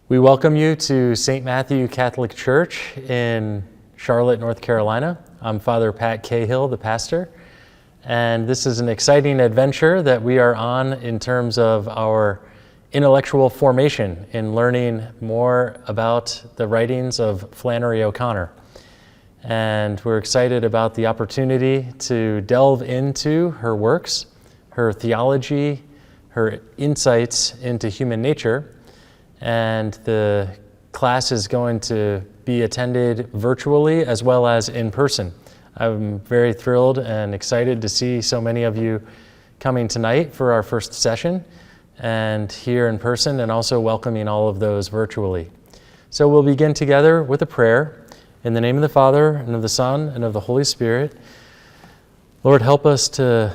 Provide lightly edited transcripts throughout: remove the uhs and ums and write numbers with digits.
We welcome you to St. Matthew Catholic Church in Charlotte, North Carolina. I'm Father Pat Cahill, the pastor, and this is an exciting adventure that we are on in terms of our intellectual formation in learning more about the writings of Flannery O'Connor. And we're excited about the opportunity to delve into her works, her theology, her insights into human nature. And the class is going to be attended virtually as well as in person. I'm very thrilled and excited to see so many of you coming tonight for our first session and here in person, and also welcoming all of those virtually. So we'll begin together with a prayer. In the name of the Father, and of the Son, and of the Holy Spirit. Lord, help us to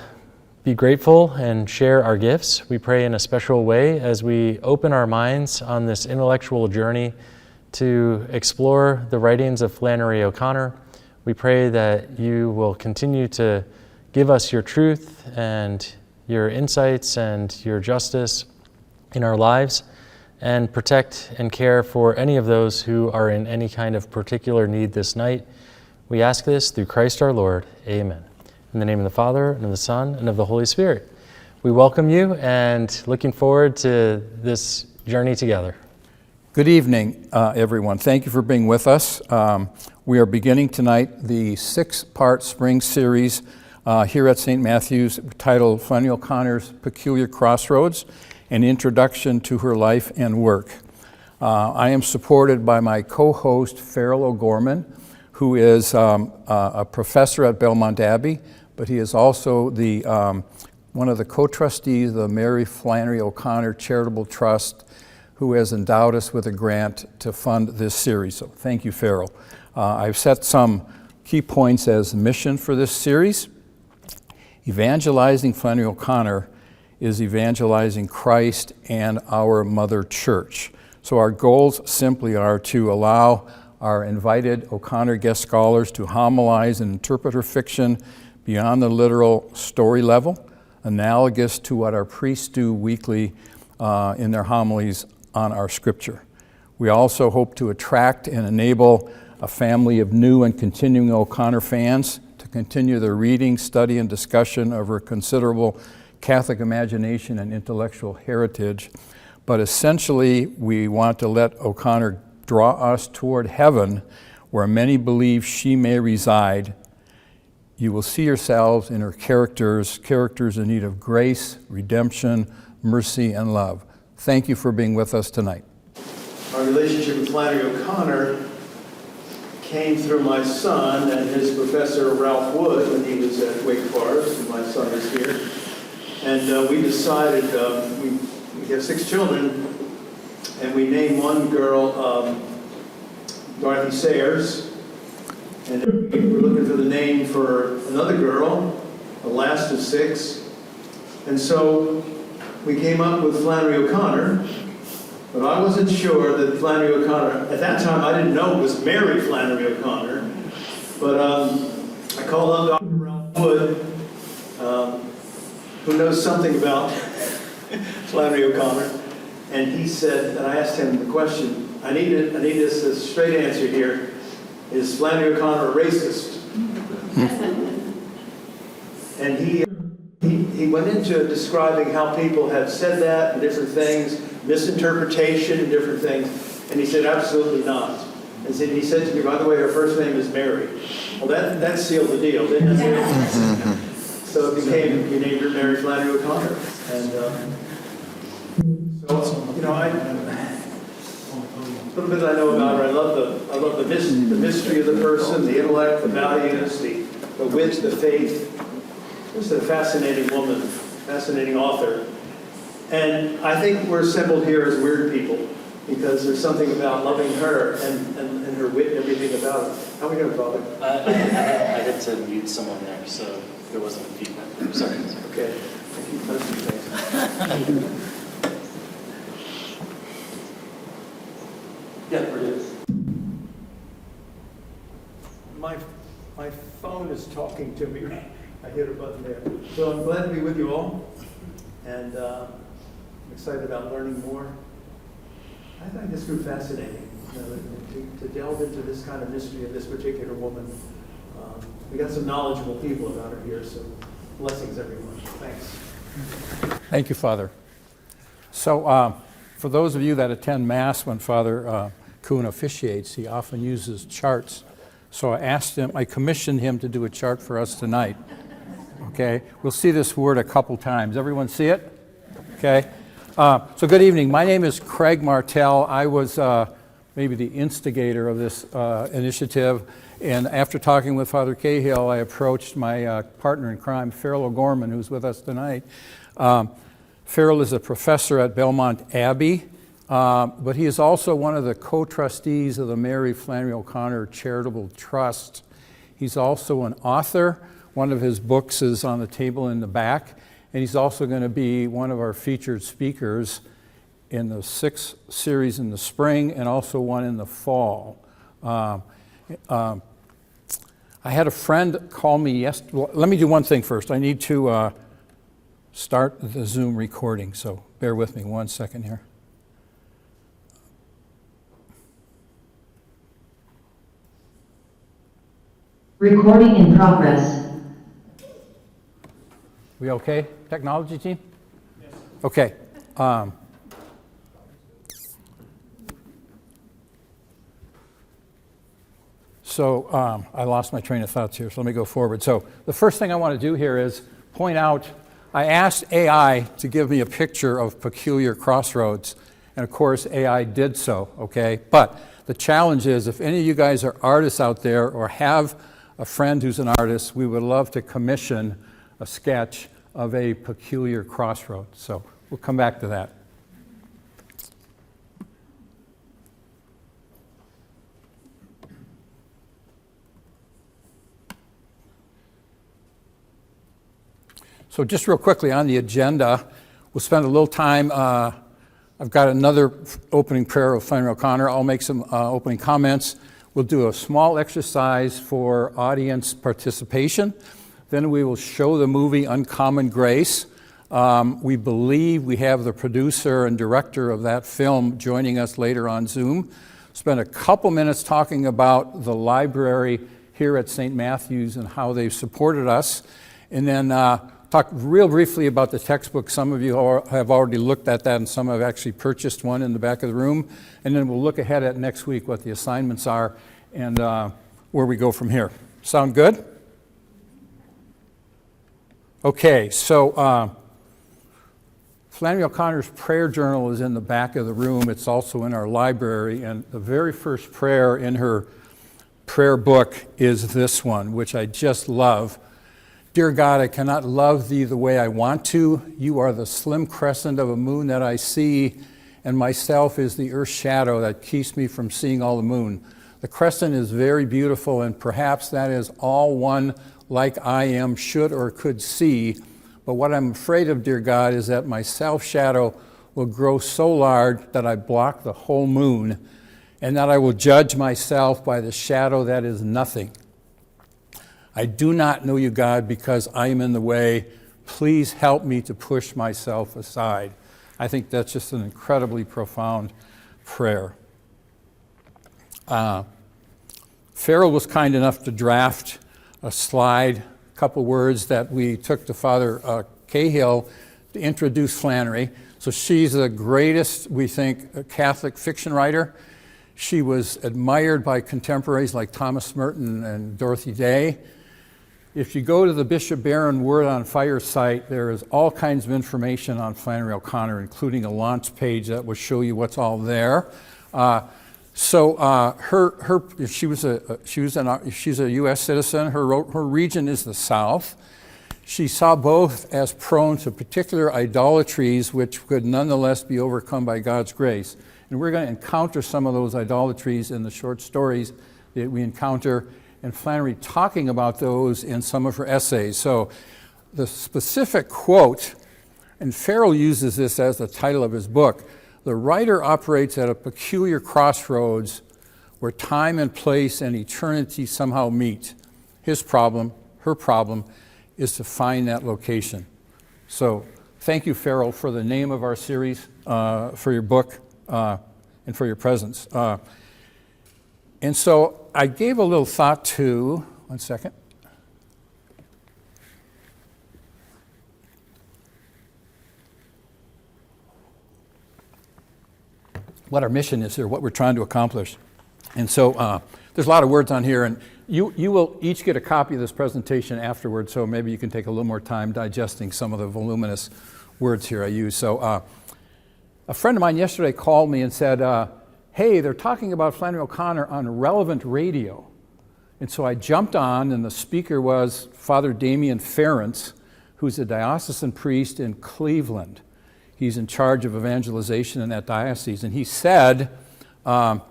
be grateful and share our gifts. We pray in a special way as we open our minds on this intellectual journey to explore the writings of Flannery O'Connor. We pray that you will continue to give us your truth and your insights and your justice in our lives, and protect and care for any of those who are in any kind of particular need this night. We ask this through Christ our Lord. Amen. In the name of the Father, and of the Son, and of the Holy Spirit. We welcome you and looking forward to this journey together. Good evening, everyone. Thank you for being with us. We are beginning tonight the 6-part spring series here at St. Matthew's titled Flannery O'Connor's Peculiar Crossroads, an introduction to her life and work. I am supported by my co-host, Farrell O'Gorman, who is a professor at Belmont Abbey, but he is also the one of the co-trustees of the Mary Flannery O'Connor Charitable Trust, who has endowed us with a grant to fund this series. So thank you, Farrell. I've set some key points as mission for this series. Evangelizing Flannery O'Connor is evangelizing Christ and our mother church. So our goals simply are to allow our invited O'Connor guest scholars to homilize and interpret her fiction beyond the literal story level, analogous to what our priests do weekly in their homilies on our scripture. We also hope to attract and enable a family of new and continuing O'Connor fans to continue their reading, study, and discussion of her considerable Catholic imagination and intellectual heritage. But essentially, we want to let O'Connor draw us toward heaven, where many believe she may reside. You will see yourselves in her characters in need of grace, redemption, mercy, and love. Thank you for being with us tonight. Our relationship with Flannery O'Connor came through my son and his professor, Ralph Wood, when he was at Wake Forest, and my son is here. And we decided, we have 6 children, and we named one girl Dorothy Sayers, and we were looking for the name for another girl, the last of 6. And so we came up with Flannery O'Connor, but I wasn't sure that Flannery O'Connor, at that time I didn't know it was Mary Flannery O'Connor, but I called on Dr. Ralph Wood, who knows something about Flannery O'Connor, and he said, and I asked him the question, I need a straight answer here. Is Flannery O'Connor a racist? And he went into describing how people have said that and different things, misinterpretation and different things, and he said absolutely not. And he said to me, by the way, her first name is Mary. Well, that sealed the deal, didn't it? So it became, you named her Mary Flannery O'Connor. And so, you know, a little bit I know about her. I love the mystery of the person, the intellect, the values, the wit, the faith. Just a fascinating woman, fascinating author. And I think we're assembled here as weird people because there's something about loving her and her wit and everything about it. How are we doing, Father? I had to mute someone there, so there wasn't feedback. I'm sorry. Okay. I keep touching things. Yeah, we're good. My phone is talking to me. I hit a button there. So I'm glad to be with you all, and I'm excited about learning more. I find this group fascinating, to delve into this kind of mystery of this particular woman. We got some knowledgeable people about her here, so blessings, everyone. Thanks. Thank you, Father. So for those of you that attend Mass when Father Kuhn officiates, he often uses charts. So I commissioned him to do a chart for us tonight. Okay, we'll see this word a couple times. Everyone see it? Okay. So good evening. My name is Craig Martell. I was maybe the instigator of this initiative. And after talking with Father Cahill, I approached my partner in crime, Farrell O'Gorman, who's with us tonight. Farrell is a professor at Belmont Abbey, but he is also one of the co-trustees of the Mary Flannery O'Connor Charitable Trust. He's also an author. One of his books is on the table in the back, and he's also going to be one of our featured speakers in the 6th series in the spring and also one in the fall. I had a friend call me yesterday. Well, let me do one thing first. I need to start the Zoom recording, so bear with me 1 second here. Recording in progress. We okay, technology team? Yes. Okay. So I lost my train of thoughts here, so let me go forward. So the first thing I want to do here is point out, I asked AI to give me a picture of Peculiar Crossroads, and of course AI did so, okay? But the challenge is, if any of you guys are artists out there or have a friend who's an artist, we would love to commission a sketch of a peculiar crossroad. So we'll come back to that. So just real quickly on the agenda, we'll spend a little time. I've got another opening prayer of Flannery O'Connor. I'll make some opening comments. We'll do a small exercise for audience participation. Then we will show the movie Uncommon Grace. We believe we have the producer and director of that film joining us later on Zoom. Spend a couple minutes talking about the library here at St. Matthew's and how they've supported us. And then talk real briefly about the textbook. Some of you have already looked at that, and some have actually purchased one in the back of the room. And then we'll look ahead at next week, what the assignments are, and where we go from here. Sound good? Okay, so Flannery O'Connor's prayer journal is in the back of the room. It's also in our library, and the very first prayer in her prayer book is this one, which I just love. Dear God, I cannot love thee the way I want to. You are the slim crescent of a moon that I see, and myself is the earth's shadow that keeps me from seeing all the moon. The crescent is very beautiful, and perhaps that is all one like I am should or could see. But what I'm afraid of, dear God, is that my self-shadow will grow so large that I block the whole moon, and that I will judge myself by the shadow that is nothing. I do not know you, God, because I am in the way. Please help me to push myself aside. I think that's just an incredibly profound prayer. Farrell was kind enough to draft a slide, a couple words that we took to Father Cahill to introduce Flannery. So she's the greatest, we think, Catholic fiction writer. She was admired by contemporaries like Thomas Merton and Dorothy Day. If you go to the Bishop Barron Word on Fire site, there is all kinds of information on Flannery O'Connor, including a launch page that will show you what's all there. She's a U.S. citizen. Her region is the South. She saw both as prone to particular idolatries, which could nonetheless be overcome by God's grace. And we're going to encounter some of those idolatries in the short stories that we encounter, and Flannery talking about those in some of her essays. So the specific quote, and Farrell uses this as the title of his book, the writer operates at a peculiar crossroads where time and place and eternity somehow meet. His problem, her problem, is to find that location. So thank you, Farrell, for the name of our series, for your book, and and for your presence. And so I gave a little thought to, one second. What our mission is here, what we're trying to accomplish. And so there's a lot of words on here, and you will each get a copy of this presentation afterwards, so maybe you can take a little more time digesting some of the voluminous words here I use. So a friend of mine yesterday called me and said, hey, they're talking about Flannery O'Connor on relevant radio. And so I jumped on, and the speaker was Father Damien Ference, who's a diocesan priest in Cleveland. He's in charge of evangelization in that diocese. And he said, Flannery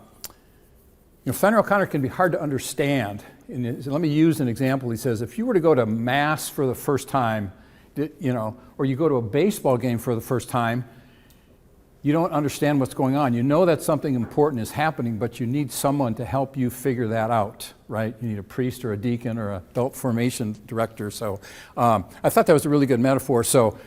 O'Connor can be hard to understand. And let me use an example. He says, if you were to go to Mass for the first time, or you go to a baseball game for the first time, you don't understand what's going on. You know that something important is happening, but you need someone to help you figure that out, right? You need a priest or a deacon or an adult formation director. So I thought that was a really good metaphor. So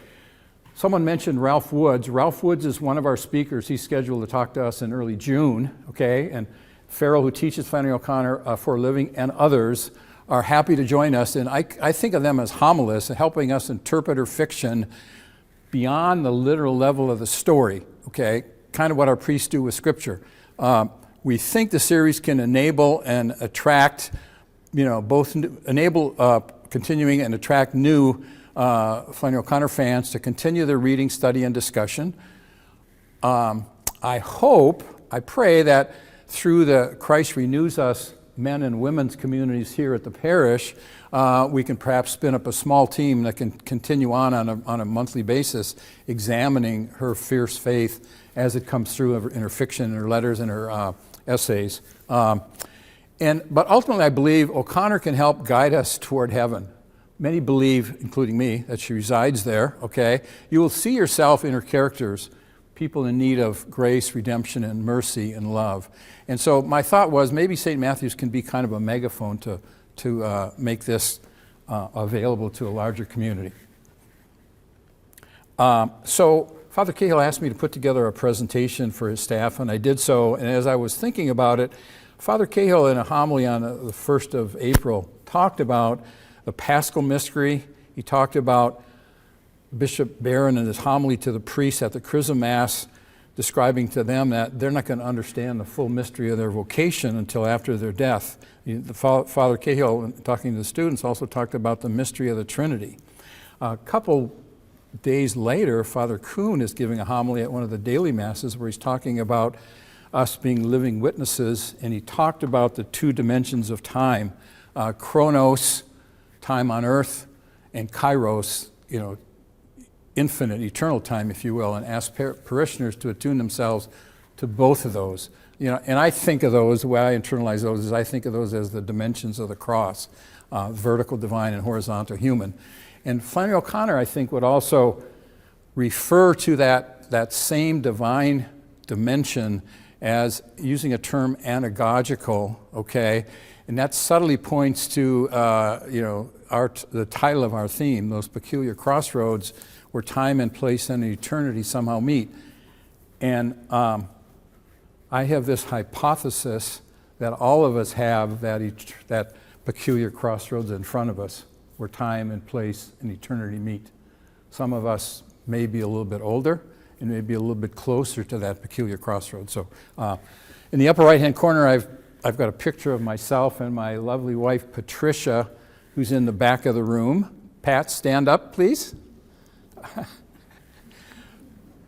someone mentioned Ralph Woods. Ralph Woods is one of our speakers. He's scheduled to talk to us in early June, okay? And Farrell, who teaches Flannery O'Connor for a living, and others are happy to join us. And I think of them as homilists, helping us interpret or fiction beyond the literal level of the story, okay? Kind of what our priests do with Scripture. We think the series can enable and attract, both enable continuing and attract new Flannery O'Connor fans to continue their reading, study, and discussion. I pray that through the Christ Renews Us men and women's communities here at the parish, we can perhaps spin up a small team that can continue on a monthly basis, examining her fierce faith as it comes through in her fiction, in her letters, and her essays. But ultimately, I believe O'Connor can help guide us toward heaven. Many believe, including me, that she resides there, okay? You will see yourself in her characters, people in need of grace, redemption, and mercy and love. And so my thought was maybe St. Matthew's can be kind of a megaphone to make this available to a larger community. So Father Cahill asked me to put together a presentation for his staff, and I did so. And as I was thinking about it, Father Cahill, in a homily on the 1st of April, talked about the Paschal Mystery. He talked about Bishop Barron in his homily to the priests at the Chrism Mass, describing to them that they're not going to understand the full mystery of their vocation until after their death. Father Cahill, talking to the students, also talked about the mystery of the Trinity. A couple days later, Father Kuhn is giving a homily at one of the daily Masses where he's talking about us being living witnesses, and he talked about the two dimensions of time, chronos, time on earth, and kairos, infinite, eternal time, if you will, and ask parishioners to attune themselves to both of those. And I think of those, the way I internalize those is I think of those as the dimensions of the cross, vertical, divine, and horizontal, human. And Flannery O'Connor, I think, would also refer to that same divine dimension as using a term anagogical, okay? And that subtly points to, the title of our theme, those peculiar crossroads where time and place and eternity somehow meet. And I have this hypothesis that all of us have that peculiar crossroads in front of us where time and place and eternity meet. Some of us may be a little bit older and maybe a little bit closer to that peculiar crossroads. So in the upper right-hand corner, I've got a picture of myself and my lovely wife, Patricia, who's in the back of the room. Pat, stand up, please.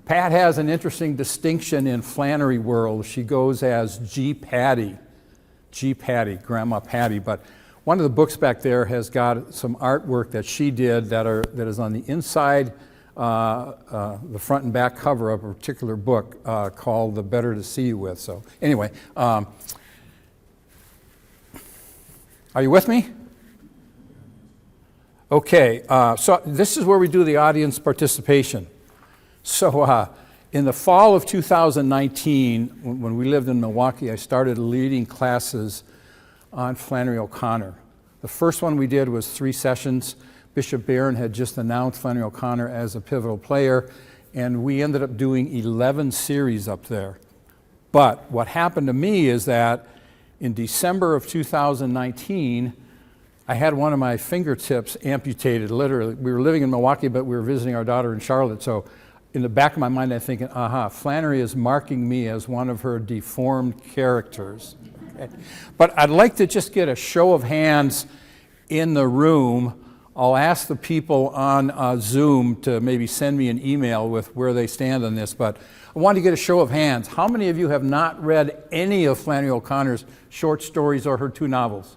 Pat has an interesting distinction in Flannery world. She goes as G. Patty, Grandma Patty. But one of the books back there has got some artwork that she did that is on the inside, the front and back cover of a particular book called The Better to See You With. So anyway, are you with me? Okay, so this is where we do the audience participation. So in the fall of 2019, when we lived in Milwaukee, I started leading classes on Flannery O'Connor. The first one we did was 3 sessions. Bishop Barron had just announced Flannery O'Connor as a pivotal player, and we ended up doing 11 series up there. But what happened to me is that in December of 2019, I had one of my fingertips amputated, literally. We were living in Milwaukee, but we were visiting our daughter in Charlotte. So in the back of my mind, I'm thinking, aha, Flannery is marking me as one of her deformed characters. Okay. But I'd like to just get a show of hands in the room. I'll ask the people on Zoom to maybe send me an email with where they stand on this, but I want to get a show of hands. How many of you have not read any of Flannery O'Connor's short stories or her 2 novels?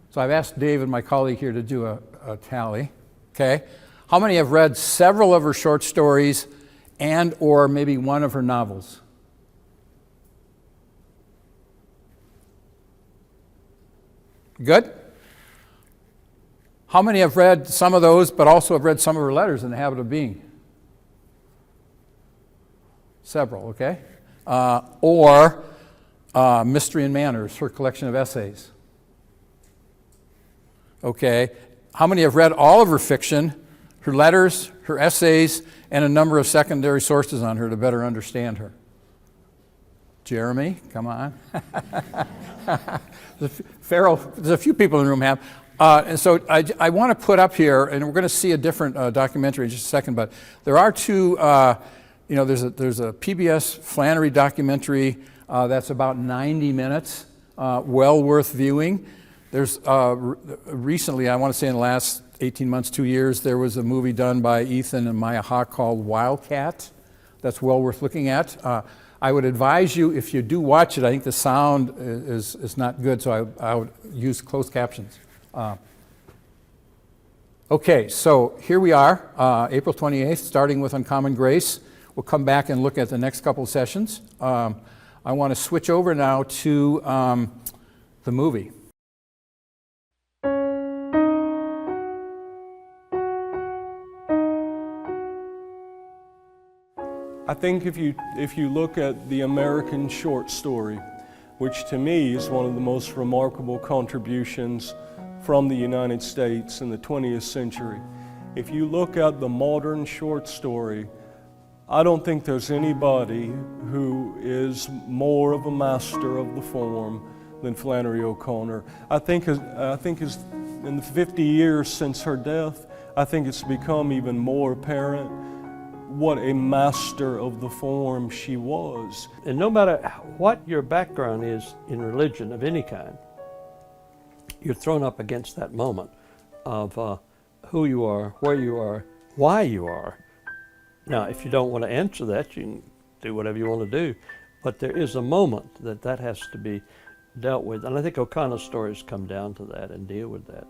So I've asked David, my colleague here, to do a tally. Okay. How many have read several of her short stories and or maybe one of her novels? Good. How many have read some of those, but also have read some of her letters in the habit of being? Several, okay. Or Mystery and Manners, her collection of essays. Okay. How many have read all of her fiction, her letters, her essays, and a number of secondary sources on her to better understand her? Jeremy, come on. Farrell, there's a few people in the room have. And so I want to put up here, and we're going to see a different documentary in just a second, but there are 2, there's a PBS Flannery documentary that's about 90 minutes, well worth viewing. There's recently, I want to say in the last 18 months, 2 years, there was a movie done by Ethan and Maya Hawke called Wildcat. That's well worth looking at. I would advise you, if you do watch it, I think the sound is not good, so I would use closed captions. Okay, so here we are, April 28th, starting with Uncommon Grace. We'll come back and look at the next couple of sessions. I want to switch over now to the movie. I think if you look at the American short story, which to me is one of the most remarkable contributions from the United States in the 20th century, if you look at the modern short story, I don't think there's anybody who is more of a master of the form than Flannery O'Connor. I think in the 50 years since her death, I think it's become even more apparent what a master of the form she was. And no matter what your background is in religion of any kind, you're thrown up against that moment of who you are, where you are, why you are. Now, if you don't want to answer that, you can do whatever you want to do. But there is a moment that has to be dealt with. And I think O'Connor's stories come down to that and deal with that.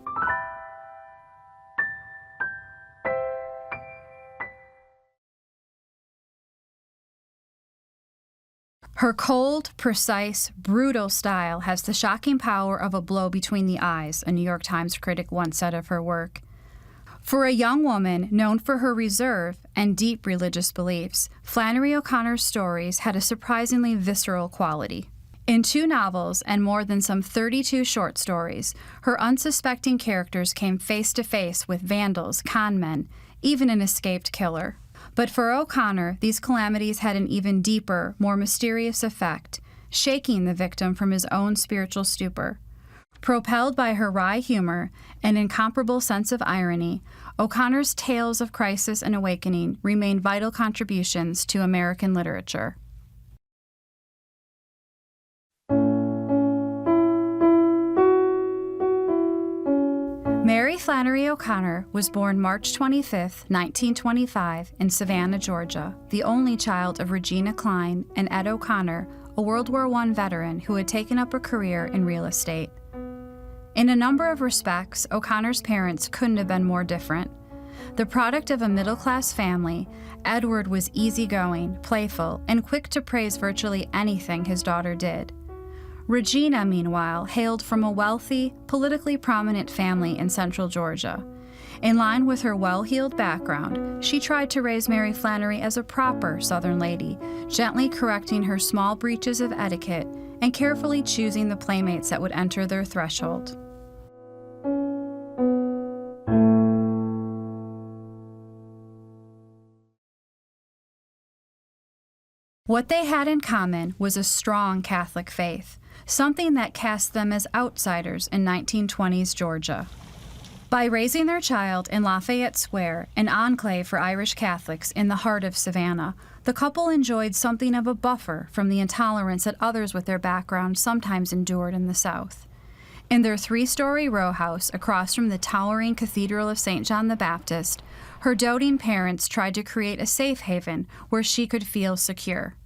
Her cold, precise, brutal style has the shocking power of a blow between the eyes, a New York Times critic once said of her work. For a young woman known for her reserve and deep religious beliefs, Flannery O'Connor's stories had a surprisingly visceral quality. In 2 novels and more than some 32 short stories, her unsuspecting characters came face to face with vandals, con men, even an escaped killer. But for O'Connor, these calamities had an even deeper, more mysterious effect, shaking the victim from his own spiritual stupor. Propelled by her wry humor and incomparable sense of irony, O'Connor's tales of crisis and awakening remain vital contributions to American literature. Mary Flannery O'Connor was born March 25, 1925, in Savannah, Georgia, the only child of Regina Klein and Ed O'Connor, a World War I veteran who had taken up a career in real estate. In a number of respects, O'Connor's parents couldn't have been more different. The product of a middle-class family, Edward was easygoing, playful, and quick to praise virtually anything his daughter did. Regina, meanwhile, hailed from a wealthy, politically prominent family in central Georgia. In line with her well-heeled background, she tried to raise Mary Flannery as a proper Southern lady, gently correcting her small breaches of etiquette and carefully choosing the playmates that would enter their threshold. What they had in common was a strong Catholic faith, something that cast them as outsiders in 1920s Georgia. By raising their child in Lafayette Square, an enclave for Irish Catholics in the heart of Savannah, the couple enjoyed something of a buffer from the intolerance that others with their background sometimes endured in the South. In their 3-story row house across from the towering Cathedral of St. John the Baptist, her doting parents tried to create a safe haven where she could feel secure.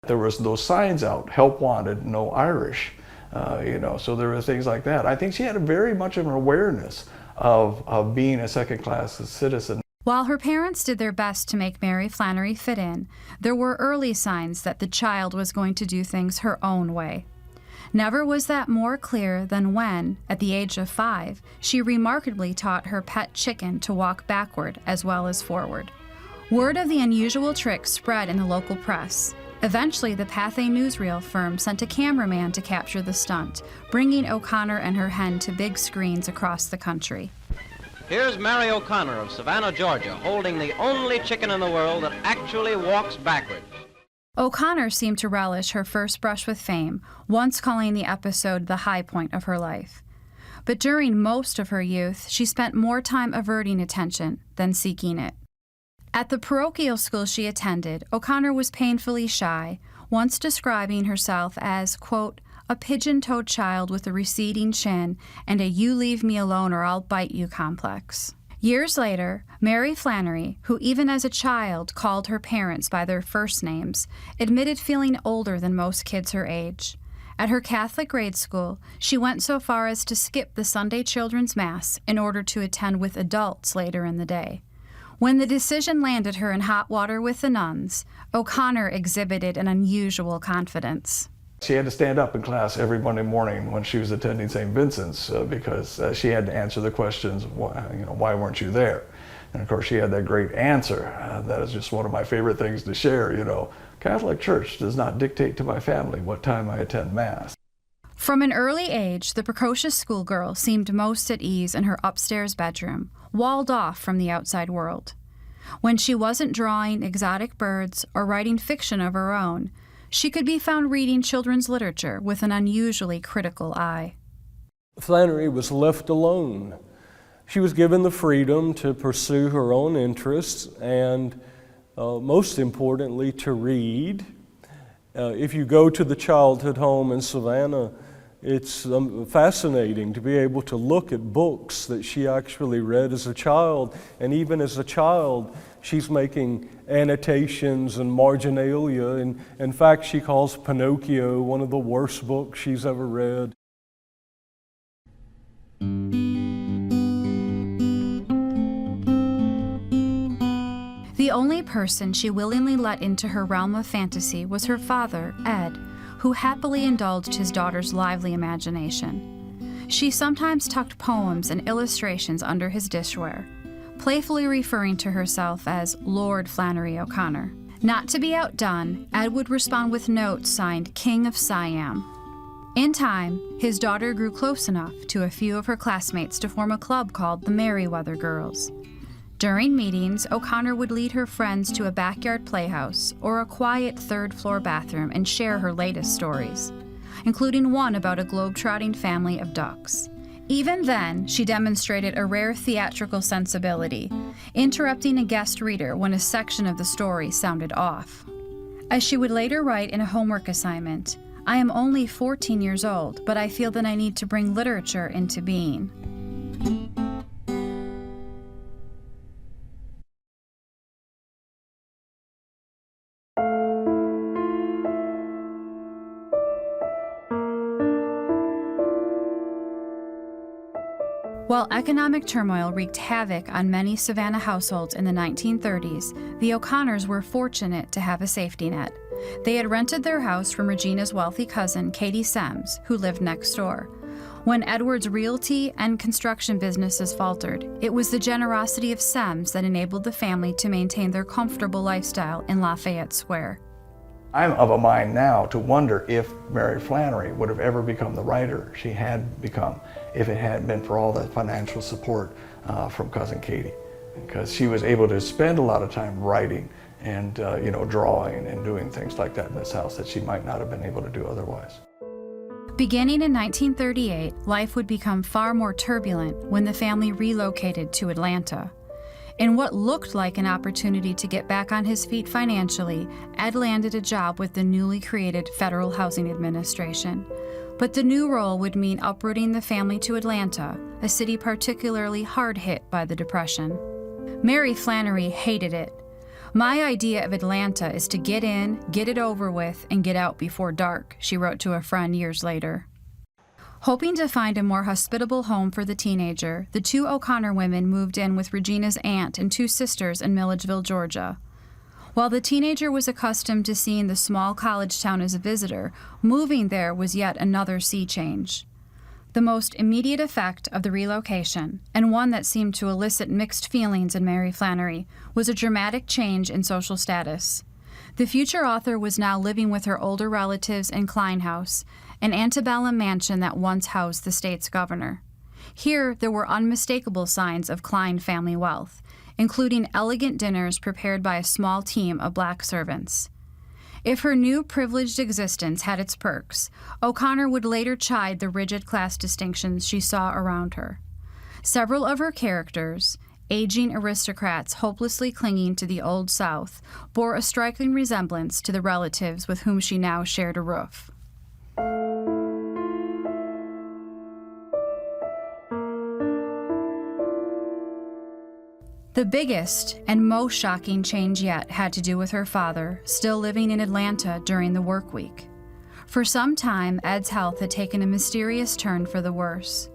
There was those signs out, help wanted, no Irish, so there were things like that. I think she had very much of an awareness of being a second-class citizen. While her parents did their best to make Mary Flannery fit in, there were early signs that the child was going to do things her own way. Never was that more clear than when, at the age of 5, she remarkably taught her pet chicken to walk backward as well as forward. Word of the unusual trick spread in the local press. Eventually, the Pathé newsreel firm sent a cameraman to capture the stunt, bringing O'Connor and her hen to big screens across the country. Here's Mary O'Connor of Savannah, Georgia, holding the only chicken in the world that actually walks backwards. O'Connor seemed to relish her first brush with fame, once calling the episode the high point of her life. But during most of her youth, she spent more time averting attention than seeking it. At the parochial school she attended, O'Connor was painfully shy, once describing herself as, quote, a pigeon-toed child with a receding chin and a you leave me alone or I'll bite you complex. Years later, Mary Flannery, who even as a child called her parents by their first names, admitted feeling older than most kids her age. At her Catholic grade school, she went so far as to skip the Sunday children's Mass in order to attend with adults later in the day. When the decision landed her in hot water with the nuns, O'Connor exhibited an unusual confidence. She had to stand up in class every Monday morning when she was attending St. Vincent's because she had to answer the questions, why weren't you there? And of course she had that great answer. That is just one of my favorite things to share, Catholic Church does not dictate to my family what time I attend Mass. From an early age, the precocious schoolgirl seemed most at ease in her upstairs bedroom, walled off from the outside world. When she wasn't drawing exotic birds or writing fiction of her own, she could be found reading children's literature with an unusually critical eye. Flannery was left alone. She was given the freedom to pursue her own interests and, most importantly, to read. If you go to the childhood home in Savannah, it's fascinating to be able to look at books that she actually read as a child. And even as a child, she's making annotations and marginalia. And in fact, she calls Pinocchio one of the worst books she's ever read. The only person she willingly let into her realm of fantasy was her father, Ed, who happily indulged his daughter's lively imagination. She sometimes tucked poems and illustrations under his dishware, playfully referring to herself as Lord Flannery O'Connor. Not to be outdone, Ed would respond with notes signed King of Siam. In time, his daughter grew close enough to a few of her classmates to form a club called the Merriweather Girls. During meetings, O'Connor would lead her friends to a backyard playhouse or a quiet third-floor bathroom and share her latest stories, including one about a globe-trotting family of ducks. Even then, she demonstrated a rare theatrical sensibility, interrupting a guest reader when a section of the story sounded off. As she would later write in a homework assignment, I am only 14 years old, but I feel that I need to bring literature into being. While economic turmoil wreaked havoc on many Savannah households in the 1930s, the O'Connors were fortunate to have a safety net. They had rented their house from Regina's wealthy cousin, Katie Semmes, who lived next door. When Edward's realty and construction businesses faltered, it was the generosity of Semmes that enabled the family to maintain their comfortable lifestyle in Lafayette Square. I'm of a mind now to wonder if Mary Flannery would have ever become the writer she had become if it hadn't been for all that financial support from Cousin Katie. Because she was able to spend a lot of time writing and drawing and doing things like that in this house that she might not have been able to do otherwise. Beginning in 1938, life would become far more turbulent when the family relocated to Atlanta. In what looked like an opportunity to get back on his feet financially, Ed landed a job with the newly created Federal Housing Administration. But the new role would mean uprooting the family to Atlanta, a city particularly hard hit by the Depression. Mary Flannery hated it. "My idea of Atlanta is to get in, get it over with, and get out before dark," she wrote to a friend years later. Hoping to find a more hospitable home for the teenager, the two O'Connor women moved in with Regina's aunt and two sisters in Milledgeville, Georgia. While the teenager was accustomed to seeing the small college town as a visitor, moving there was yet another sea change. The most immediate effect of the relocation, and one that seemed to elicit mixed feelings in Mary Flannery, was a dramatic change in social status. The future author was now living with her older relatives in Klein House, an antebellum mansion that once housed the state's governor. Here, there were unmistakable signs of Klein family wealth, including elegant dinners prepared by a small team of black servants. If her new privileged existence had its perks, O'Connor would later chide the rigid class distinctions she saw around her. Several of her characters, aging aristocrats hopelessly clinging to the Old South, bore a striking resemblance to the relatives with whom she now shared a roof. The biggest and most shocking change yet had to do with her father, still living in Atlanta during the work week. For some time, Ed's health had taken a mysterious turn for the worse.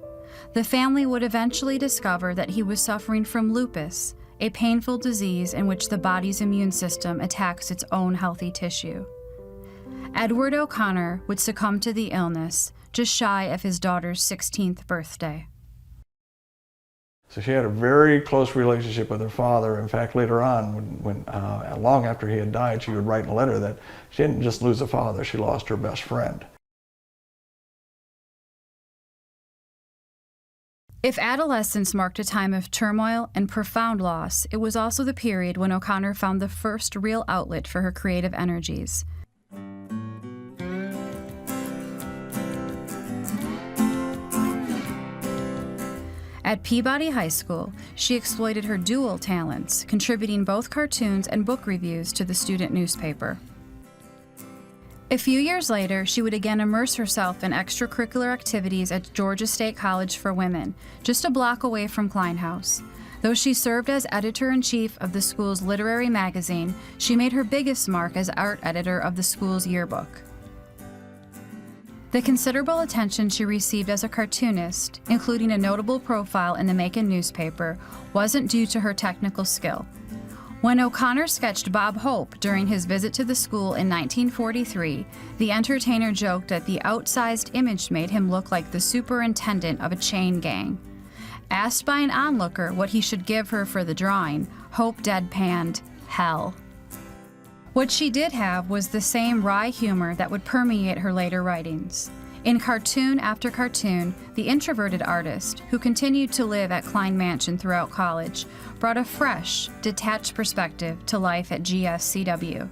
The family would eventually discover that he was suffering from lupus, a painful disease in which the body's immune system attacks its own healthy tissue. Edward O'Connor would succumb to the illness just shy of his daughter's 16th birthday. So she had a very close relationship with her father. In fact, later on, when long after he had died, she would write in a letter that she didn't just lose a father, she lost her best friend. If adolescence marked a time of turmoil and profound loss, it was also the period when O'Connor found the first real outlet for her creative energies. At Peabody High School, she exploited her dual talents, contributing both cartoons and book reviews to the student newspaper. A few years later, she would again immerse herself in extracurricular activities at Georgia State College for Women, just a block away from Klein House. Though she served as editor-in-chief of the school's literary magazine, she made her biggest mark as art editor of the school's yearbook. The considerable attention she received as a cartoonist, including a notable profile in the Macon newspaper, wasn't due to her technical skill. When O'Connor sketched Bob Hope during his visit to the school in 1943, the entertainer joked that the outsized image made him look like the superintendent of a chain gang. Asked by an onlooker what he should give her for the drawing, Hope deadpanned, "Hell." What she did have was the same wry humor that would permeate her later writings. In cartoon after cartoon, the introverted artist, who continued to live at Klein Mansion throughout college, brought a fresh, detached perspective to life at GSCW.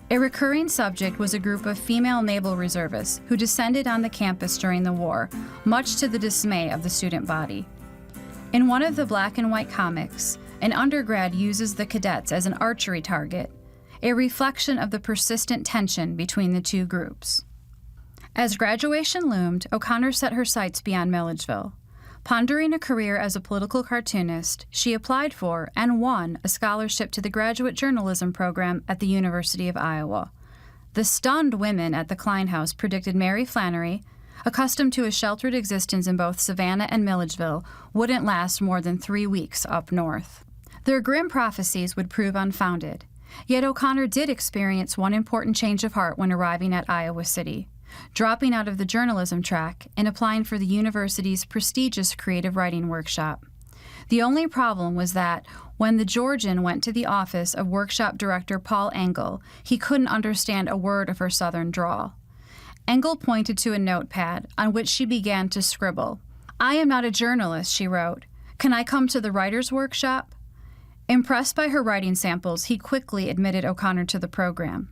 A recurring subject was a group of female naval reservists who descended on the campus during the war, much to the dismay of the student body. In one of the black and white comics, an undergrad uses the cadets as an archery target, a reflection of the persistent tension between the two groups. As graduation loomed, O'Connor set her sights beyond Milledgeville. Pondering a career as a political cartoonist, she applied for and won a scholarship to the graduate journalism program at the University of Iowa. The stunned women at the Klein House predicted Mary Flannery, accustomed to a sheltered existence in both Savannah and Milledgeville, wouldn't last more than 3 weeks up north. Their grim prophecies would prove unfounded. Yet O'Connor did experience one important change of heart when arriving at Iowa City, dropping out of the journalism track and applying for the university's prestigious creative writing workshop. The only problem was that when the Georgian went to the office of workshop director Paul Engel, he couldn't understand a word of her southern drawl. Engel pointed to a notepad on which she began to scribble. "I am not a journalist," she wrote. "Can I come to the writer's workshop?" Impressed by her writing samples, he quickly admitted O'Connor to the program.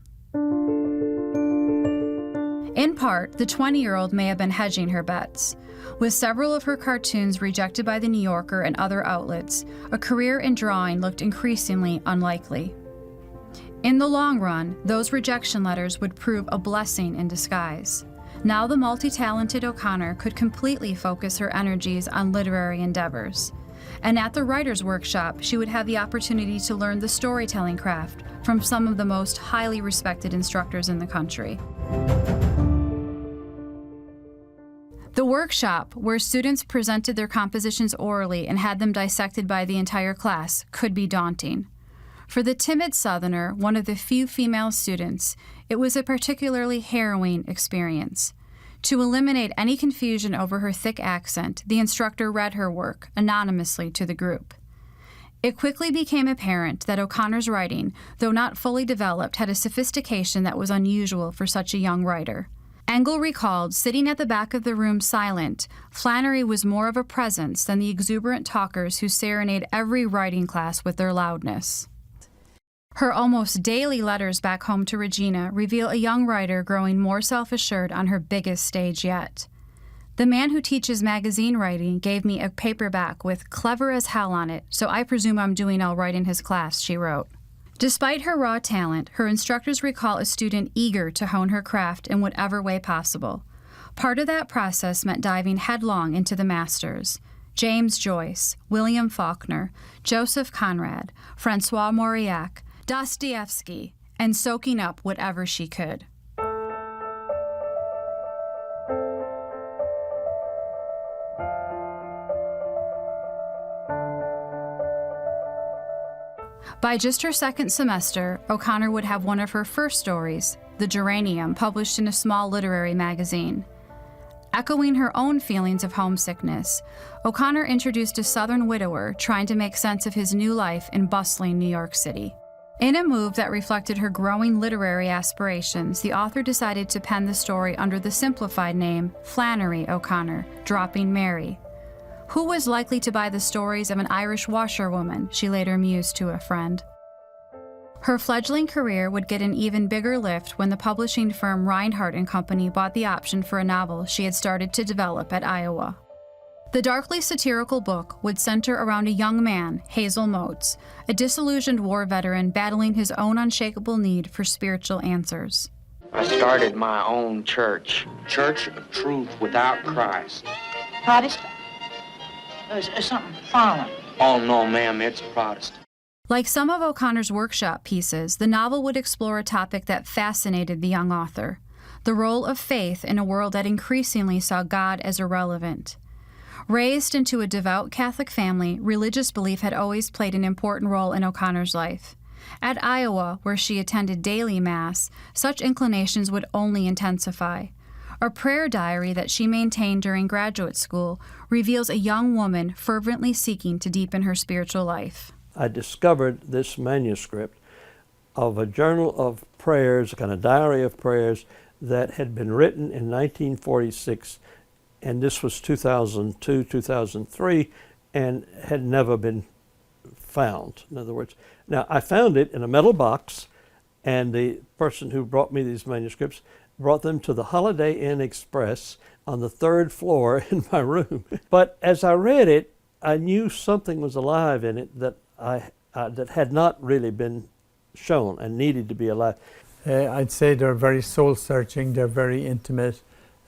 In part, the 20-year-old may have been hedging her bets. With several of her cartoons rejected by The New Yorker and other outlets, a career in drawing looked increasingly unlikely. In the long run, those rejection letters would prove a blessing in disguise. Now the multi-talented O'Connor could completely focus her energies on literary endeavors. And at the writer's workshop, she would have the opportunity to learn the storytelling craft from some of the most highly respected instructors in the country. The workshop, where students presented their compositions orally and had them dissected by the entire class, could be daunting. For the timid Southerner, one of the few female students, it was a particularly harrowing experience. To eliminate any confusion over her thick accent, the instructor read her work anonymously to the group. It quickly became apparent that O'Connor's writing, though not fully developed, had a sophistication that was unusual for such a young writer. Engel recalled, sitting at the back of the room silent, Flannery was more of a presence than the exuberant talkers who serenade every writing class with their loudness. Her almost daily letters back home to Regina reveal a young writer growing more self-assured on her biggest stage yet. The man who teaches magazine writing gave me a paperback with "clever as hell" on it, so I presume I'm doing all right in his class, she wrote. Despite her raw talent, her instructors recall a student eager to hone her craft in whatever way possible. Part of that process meant diving headlong into the masters: James Joyce, William Faulkner, Joseph Conrad, Francois Mauriac, Dostoevsky, and soaking up whatever she could. By just her second semester, O'Connor would have one of her first stories, The Geranium, published in a small literary magazine. Echoing her own feelings of homesickness, O'Connor introduced a Southern widower trying to make sense of his new life in bustling New York City. In a move that reflected her growing literary aspirations, the author decided to pen the story under the simplified name Flannery O'Connor, dropping Mary. Who was likely to buy the stories of an Irish washerwoman, she later mused to a friend. Her fledgling career would get an even bigger lift when the publishing firm Reinhardt & Company bought the option for a novel she had started to develop at Iowa. The darkly satirical book would center around a young man, Hazel Motes, a disillusioned war veteran battling his own unshakable need for spiritual answers. I started my own church, Church of Truth Without Christ. Protestant? Is something foreign? Oh, no, ma'am, it's Protestant. Like some of O'Connor's workshop pieces, the novel would explore a topic that fascinated the young author: the role of faith in a world that increasingly saw God as irrelevant. Raised into a devout Catholic family, religious belief had always played an important role in O'Connor's life. At Iowa, where she attended daily Mass, such inclinations would only intensify. A prayer diary that she maintained during graduate school reveals a young woman fervently seeking to deepen her spiritual life. I discovered this manuscript of a journal of prayers, a kind of diary of prayers, that had been written in 1946, and this was 2002, 2003, and had never been found, in other words. Now, I found it in a metal box, and the person who brought me these manuscripts brought them to the Holiday Inn Express on the 3rd floor in my room. But as I read it, I knew something was alive in it that that had not really been shown and needed to be alive. I'd say they're very soul-searching, they're very intimate,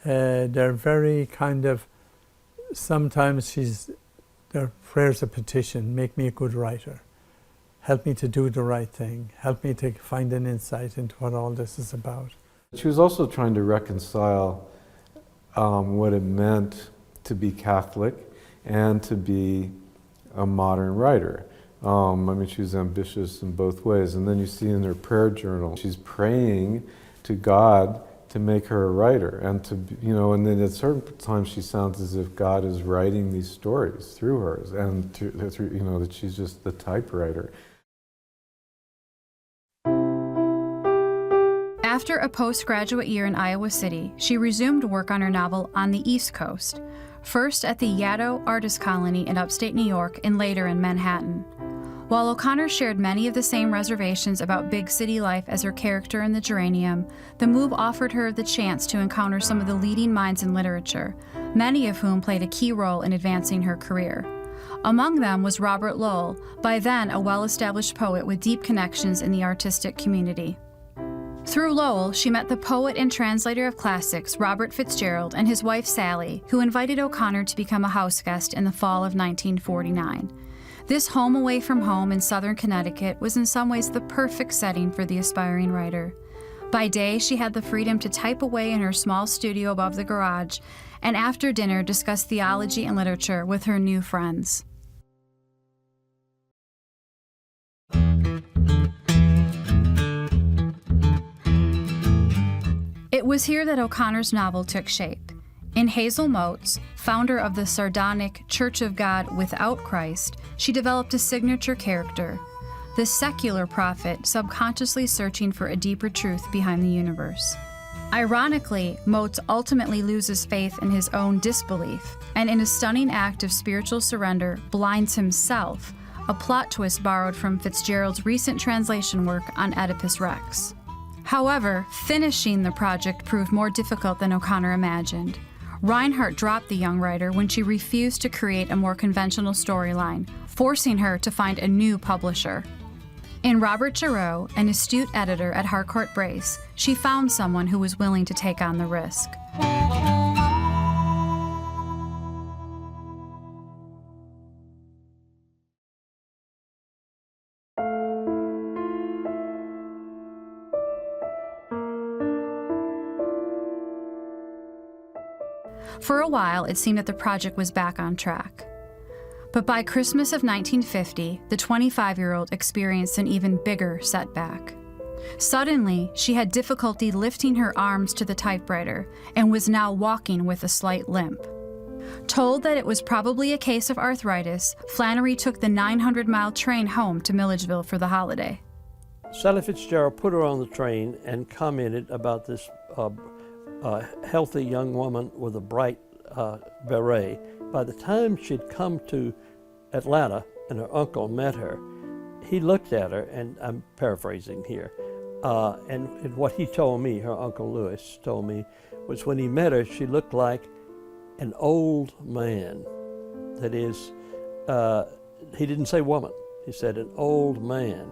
they're very kind of, sometimes their prayers a petition: make me a good writer, help me to do the right thing, help me to find an insight into what all this is about. She was also trying to reconcile what it meant to be Catholic and to be a modern writer. I mean, she was ambitious in both ways. And then you see in her prayer journal, she's praying to God to make her a writer, and to, you know, and then at certain times she sounds as if God is writing these stories through her, and through, you know, that she's just the typewriter. After a postgraduate year in Iowa City, she resumed work on her novel on the East Coast, first at the Yaddo Artist Colony in upstate New York and later in Manhattan. While O'Connor shared many of the same reservations about big city life as her character in The Geranium, the move offered her the chance to encounter some of the leading minds in literature, many of whom played a key role in advancing her career. Among them was Robert Lowell, by then a well-established poet with deep connections in the artistic community. Through Lowell, she met the poet and translator of classics, Robert Fitzgerald, and his wife Sally, who invited O'Connor to become a house guest in the fall of 1949. This home away from home in southern Connecticut was in some ways the perfect setting for the aspiring writer. By day, she had the freedom to type away in her small studio above the garage, and after dinner discuss theology and literature with her new friends. It was here that O'Connor's novel took shape. In Hazel Motes, founder of the sardonic Church of God Without Christ, she developed a signature character, the secular prophet subconsciously searching for a deeper truth behind the universe. Ironically, Motes ultimately loses faith in his own disbelief, and in a stunning act of spiritual surrender, blinds himself, a plot twist borrowed from Fitzgerald's recent translation work on Oedipus Rex. However, finishing the project proved more difficult than O'Connor imagined. Reinhardt dropped the young writer when she refused to create a more conventional storyline, forcing her to find a new publisher. In Robert Giroux, an astute editor at Harcourt Brace, she found someone who was willing to take on the risk. For a while, it seemed that the project was back on track. But by Christmas of 1950, the 25-year-old experienced an even bigger setback. Suddenly, she had difficulty lifting her arms to the typewriter and was now walking with a slight limp. Told that it was probably a case of arthritis, Flannery took the 900-mile train home to Milledgeville for the holiday. Sally Fitzgerald put her on the train and commented about this healthy young woman with a bright beret. By the time she'd come to Atlanta and her uncle met her, he looked at her, and I'm paraphrasing here, and what he told me, her Uncle Lewis told me, was when he met her, she looked like an old man. That is, he didn't say woman, he said an old man.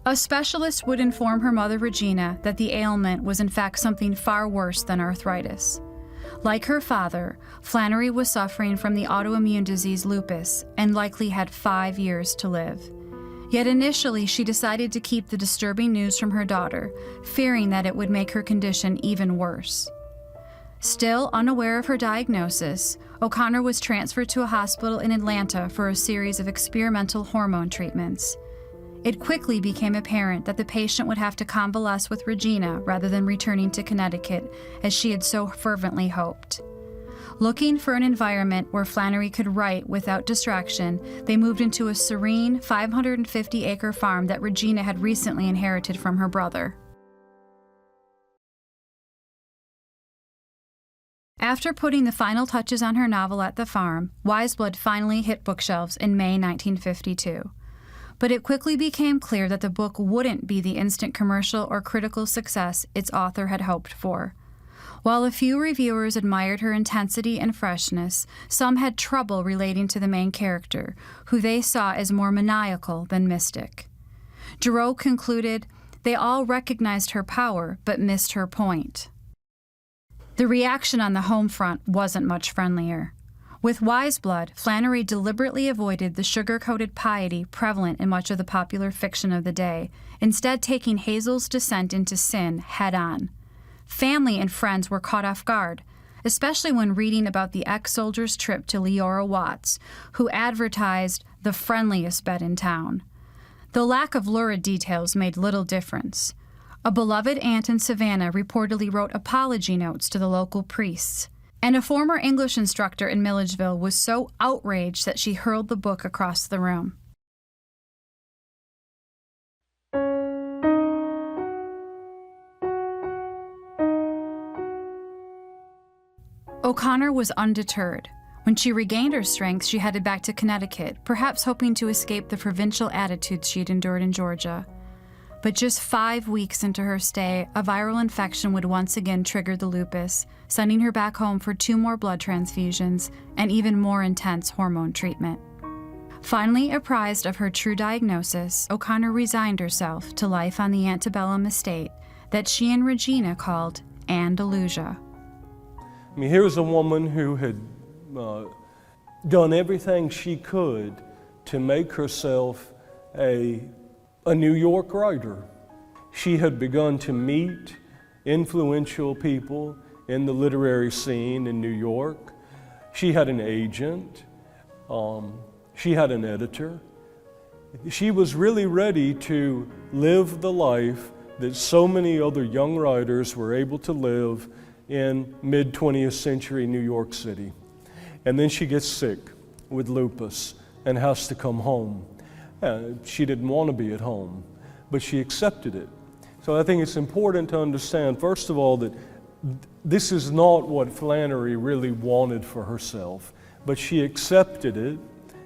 A specialist would inform her mother, Regina, that the ailment was in fact something far worse than arthritis. Like her father, Flannery was suffering from the autoimmune disease lupus and likely had 5 years to live. Yet initially, she decided to keep the disturbing news from her daughter, fearing that it would make her condition even worse. Still unaware of her diagnosis, O'Connor was transferred to a hospital in Atlanta for a series of experimental hormone treatments. It quickly became apparent that the patient would have to convalesce with Regina rather than returning to Connecticut, as she had so fervently hoped. Looking for an environment where Flannery could write without distraction, they moved into a serene 550-acre farm that Regina had recently inherited from her brother. After putting the final touches on her novel at the farm, Wiseblood finally hit bookshelves in May 1952. But it quickly became clear that the book wouldn't be the instant commercial or critical success its author had hoped for. While a few reviewers admired her intensity and freshness, some had trouble relating to the main character, who they saw as more maniacal than mystic. Giroux concluded, "They all recognized her power, but missed her point." The reaction on the home front wasn't much friendlier. With Wiseblood, Flannery deliberately avoided the sugar-coated piety prevalent in much of the popular fiction of the day, instead taking Hazel's descent into sin head-on. Family and friends were caught off guard, especially when reading about the ex-soldier's trip to Leora Watts, who advertised the friendliest bed in town. The lack of lurid details made little difference. A beloved aunt in Savannah reportedly wrote apology notes to the local priests, and a former English instructor in Milledgeville was so outraged that she hurled the book across the room. O'Connor was undeterred. When she regained her strength, she headed back to Connecticut, perhaps hoping to escape the provincial attitudes she'd endured in Georgia. But just 5 weeks into her stay, a viral infection would once again trigger the lupus, sending her back home for 2 more blood transfusions and even more intense hormone treatment. Finally apprised of her true diagnosis, O'Connor resigned herself to life on the antebellum estate that she and Regina called Andalusia. I mean, here's a woman who had done everything she could to make herself a New York writer. She had begun to meet influential people in the literary scene in New York. She had an agent. She had an editor. She was really ready to live the life that so many other young writers were able to live in mid-20th century New York City. And then she gets sick with lupus and has to come home. She didn't want to be at home, but she accepted it. So I think it's important to understand, first of all, that this is not what Flannery really wanted for herself, but she accepted it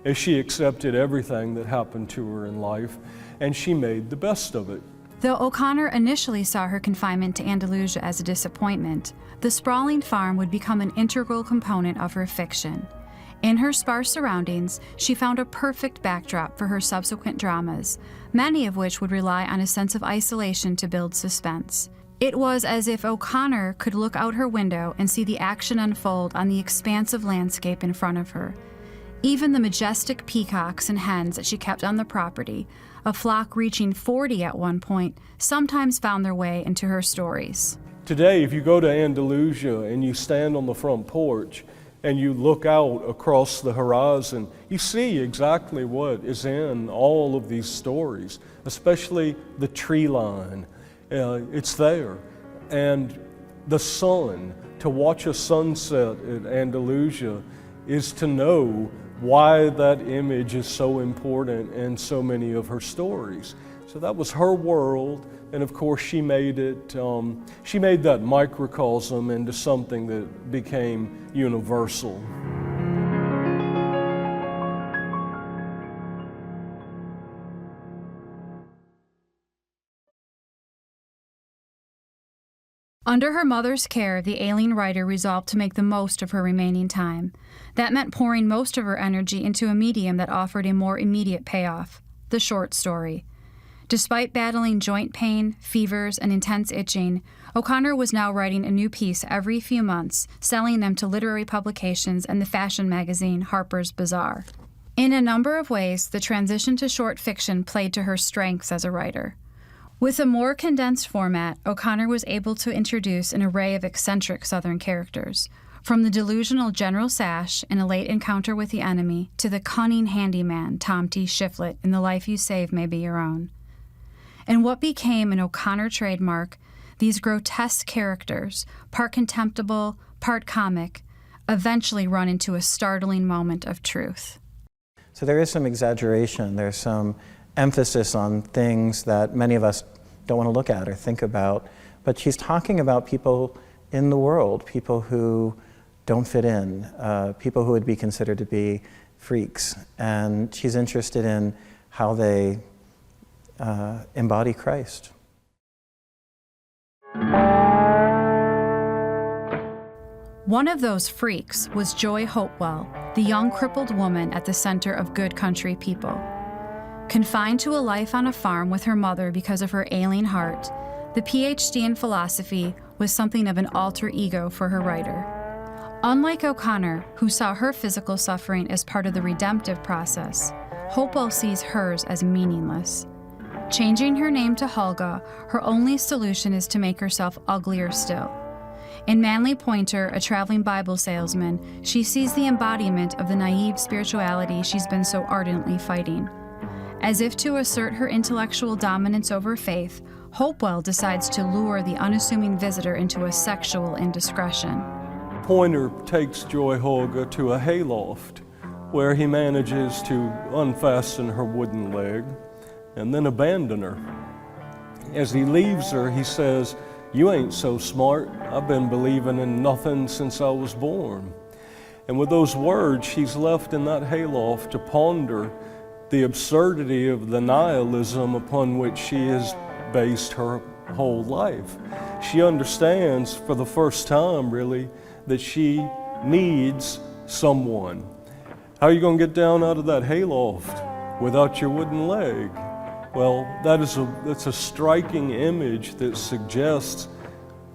as she accepted everything that happened to her in life, and she made the best of it. Though O'Connor initially saw her confinement to Andalusia as a disappointment, the sprawling farm would become an integral component of her fiction. In her sparse surroundings, she found a perfect backdrop for her subsequent dramas, many of which would rely on a sense of isolation to build suspense. It was as if O'Connor could look out her window and see the action unfold on the expansive landscape in front of her. Even the majestic peacocks and hens that she kept on the property, a flock reaching 40 at one point, sometimes found their way into her stories. Today, if you go to Andalusia and you stand on the front porch and you look out across the horizon, you see exactly what is in all of these stories, especially the tree line. It's there. And the sun, to watch a sunset at Andalusia is to know why that image is so important in so many of her stories. So that was her world, and of course she made it, she made that microcosm into something that became universal. Under her mother's care, the ailing writer resolved to make the most of her remaining time. That meant pouring most of her energy into a medium that offered a more immediate payoff, the short story. Despite battling joint pain, fevers, and intense itching, O'Connor was now writing a new piece every few months, selling them to literary publications and the fashion magazine Harper's Bazaar. In a number of ways, the transition to short fiction played to her strengths as a writer. With a more condensed format, O'Connor was able to introduce an array of eccentric Southern characters, from the delusional General Sash in A Late Encounter with the Enemy to the cunning handyman Tom T. Shiflett in The Life You Save May Be Your Own. And what became an O'Connor trademark, these grotesque characters, part contemptible, part comic, eventually run into a startling moment of truth. So there is some exaggeration, there's some emphasis on things that many of us don't want to look at or think about, but she's talking about people in the world, people who don't fit in, people who would be considered to be freaks, and she's interested in how they embody Christ. One of those freaks was Joy Hopewell, the young crippled woman at the center of Good Country People. Confined to a life on a farm with her mother because of her ailing heart, the PhD in philosophy was something of an alter ego for her writer. Unlike O'Connor, who saw her physical suffering as part of the redemptive process, Hopewell sees hers as meaningless. Changing her name to Hulga, her only solution is to make herself uglier still. In Manly Pointer, a traveling Bible salesman, she sees the embodiment of the naive spirituality she's been so ardently fighting. As if to assert her intellectual dominance over faith, Hopewell decides to lure the unassuming visitor into a sexual indiscretion. Pointer takes Joy Hulga to a hayloft where he manages to unfasten her wooden leg and then abandon her. As he leaves her, he says, "You ain't so smart. I've been believing in nothing since I was born." And with those words, she's left in that hayloft to ponder the absurdity of the nihilism upon which she has based her whole life. She understands for the first time, really, that she needs someone. How are you going to get down out of that hayloft without your wooden leg? Well, that's a striking image that suggests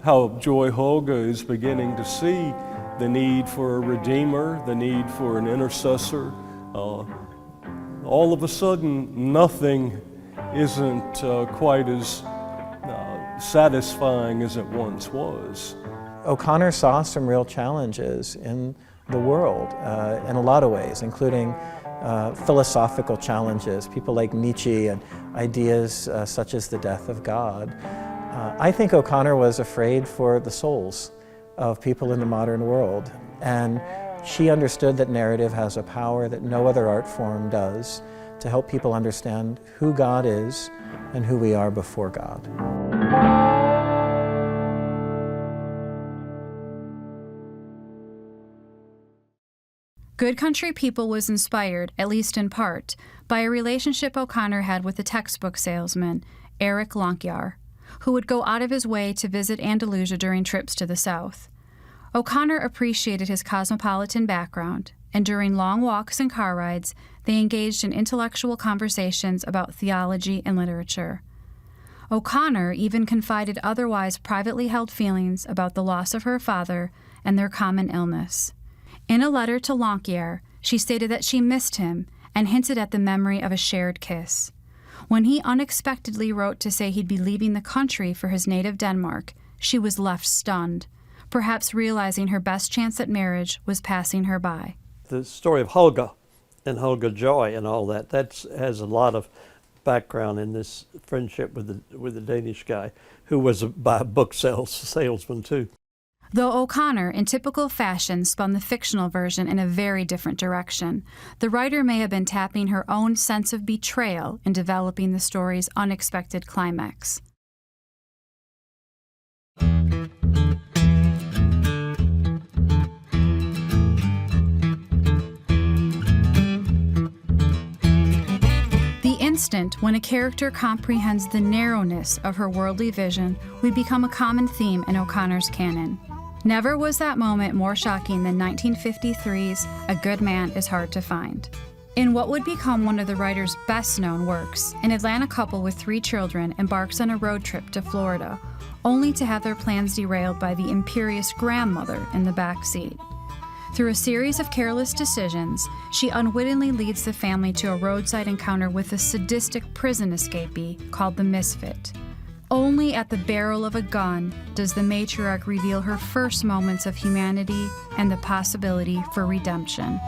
how Joy Holga is beginning to see the need for a redeemer, the need for an intercessor. All of a sudden, nothing isn't quite as satisfying as it once was. O'Connor saw some real challenges in the world in a lot of ways, including philosophical challenges, people like Nietzsche and ideas such as the death of God. I think O'Connor was afraid for the souls of people in the modern world, and she understood that narrative has a power that no other art form does to help people understand who God is and who we are before God. Good Country People was inspired, at least in part, by a relationship O'Connor had with a textbook salesman, Eric Lonkyar, who would go out of his way to visit Andalusia during trips to the South. O'Connor appreciated his cosmopolitan background, and during long walks and car rides, they engaged in intellectual conversations about theology and literature. O'Connor even confided otherwise privately held feelings about the loss of her father and their common illness. In a letter to Lonkyar, she stated that she missed him and hinted at the memory of a shared kiss. When he unexpectedly wrote to say he'd be leaving the country for his native Denmark, she was left stunned, perhaps realizing her best chance at marriage was passing her by. The story of Helga and Helga Joy and all that has a lot of background in this friendship with the Danish guy who was a book salesman too. Though O'Connor, in typical fashion, spun the fictional version in a very different direction, the writer may have been tapping her own sense of betrayal in developing the story's unexpected climax. The instant when a character comprehends the narrowness of her worldly vision would become a common theme in O'Connor's canon. Never was that moment more shocking than 1953's A Good Man is Hard to Find. In what would become one of the writer's best-known works, an Atlanta couple with 3 children embarks on a road trip to Florida, only to have their plans derailed by the imperious grandmother in the back seat. Through a series of careless decisions, she unwittingly leads the family to a roadside encounter with a sadistic prison escapee called the Misfit. Only at the barrel of a gun does the matriarch reveal her first moments of humanity and the possibility for redemption.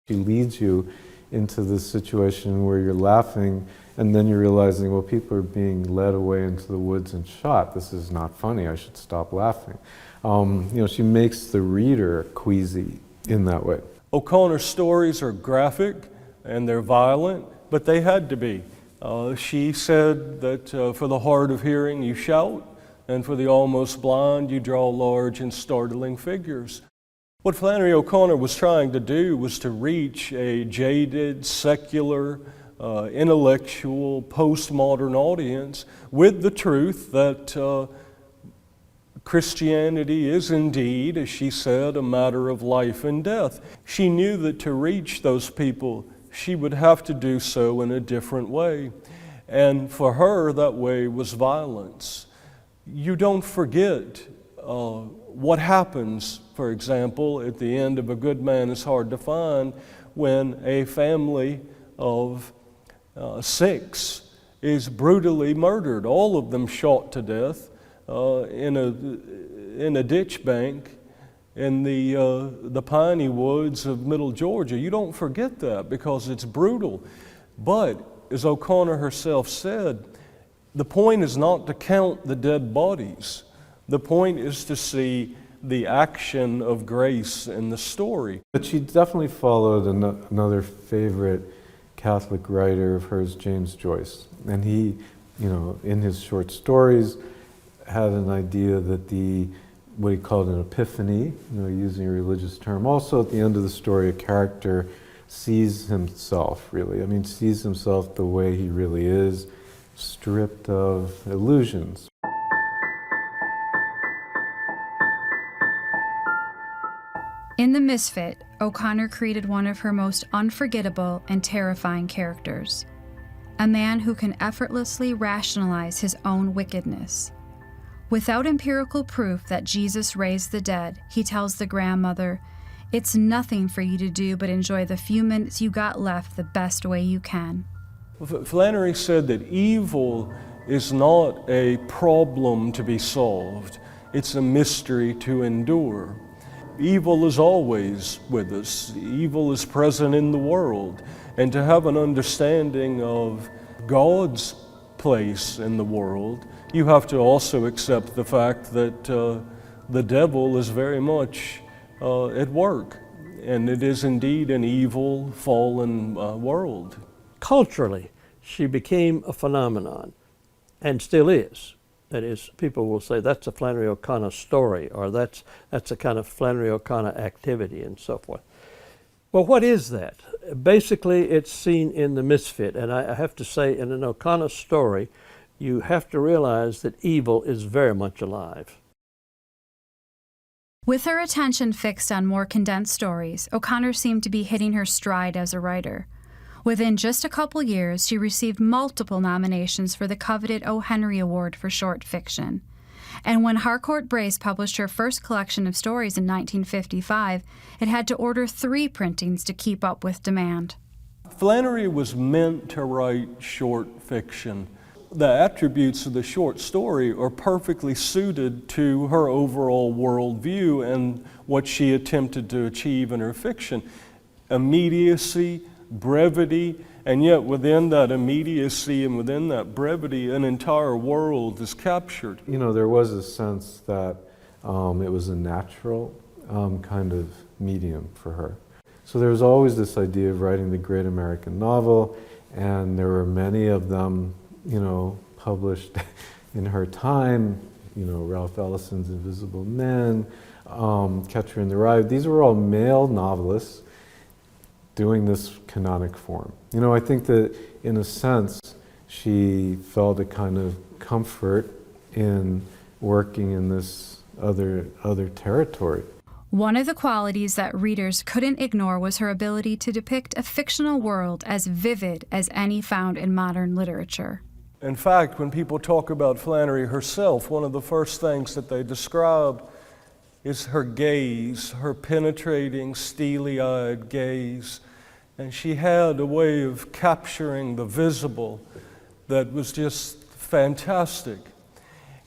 She leads you into this situation where you're laughing and then you're realizing, well, people are being led away into the woods and shot. This is not funny. I should stop laughing. She makes the reader queasy in that way. O'Connor's stories are graphic and they're violent, but they had to be. She said that for the hard of hearing you shout, and for the almost blind you draw large and startling figures. What Flannery O'Connor was trying to do was to reach a jaded, secular, intellectual, postmodern audience with the truth that Christianity is indeed, as she said, a matter of life and death. She knew that to reach those people, she would have to do so in a different way. And for her, that way was violence. You don't forget what happens, for example, at the end of A Good Man is Hard to Find, when a family of 6 is brutally murdered, all of them shot to death. In a ditch bank in the piney woods of middle Georgia. You don't forget that because it's brutal. But as O'Connor herself said, the point is not to count the dead bodies. The point is to see the action of grace in the story. But she definitely followed another favorite Catholic writer of hers, James Joyce. And he in his short stories, had an idea that what he called an epiphany, using a religious term. Also, at the end of the story, a character sees himself, really. Sees himself the way he really is, stripped of illusions. In The Misfit, O'Connor created one of her most unforgettable and terrifying characters, a man who can effortlessly rationalize his own wickedness. Without empirical proof that Jesus raised the dead, he tells the grandmother, "It's nothing for you to do but enjoy the few minutes you got left the best way you can." Flannery said that evil is not a problem to be solved, it's a mystery to endure. Evil is always with us. Evil is present in the world. And to have an understanding of God's place in the world, you have to also accept the fact that the devil is very much at work. And it is indeed an evil, fallen world. Culturally, she became a phenomenon, and still is. That is, people will say that's a Flannery O'Connor story, or that's a kind of Flannery O'Connor activity, and so forth. Well, what is that? Basically, it's seen in The Misfit, and I have to say, in an O'Connor story, you have to realize that evil is very much alive. With her attention fixed on more condensed stories, O'Connor seemed to be hitting her stride as a writer. Within just a couple years, she received multiple nominations for the coveted O. Henry Award for short fiction. And when Harcourt Brace published her first collection of stories in 1955, it had to order 3 printings to keep up with demand. Flannery was meant to write short fiction. The attributes of the short story are perfectly suited to her overall worldview and what she attempted to achieve in her fiction. Immediacy, brevity, and yet within that immediacy and within that brevity, an entire world is captured. There was a sense that it was a natural kind of medium for her. So there was always this idea of writing the great American novel, and there were many of them, published in her time, Ralph Ellison's Invisible Men, Catcher in the Rye. These were all male novelists doing this canonic form. I think that in a sense, she felt a kind of comfort in working in this other territory. One of the qualities that readers couldn't ignore was her ability to depict a fictional world as vivid as any found in modern literature. In fact, when people talk about Flannery herself, one of the first things that they describe is her gaze, her penetrating, steely-eyed gaze. And she had a way of capturing the visible that was just fantastic.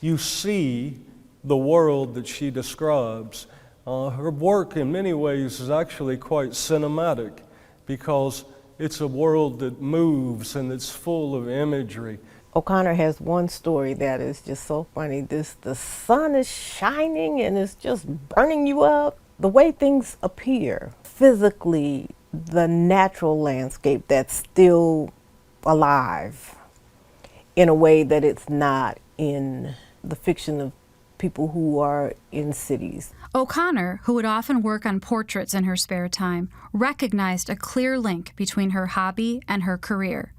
You see the world that she describes. Her work in many ways is actually quite cinematic because it's a world that moves and it's full of imagery. O'Connor has one story that is just so funny. The sun is shining and it's just burning you up. The way things appear physically, the natural landscape that's still alive in a way that it's not in the fiction of people who are in cities. O'Connor, who would often work on portraits in her spare time, recognized a clear link between her hobby and her career.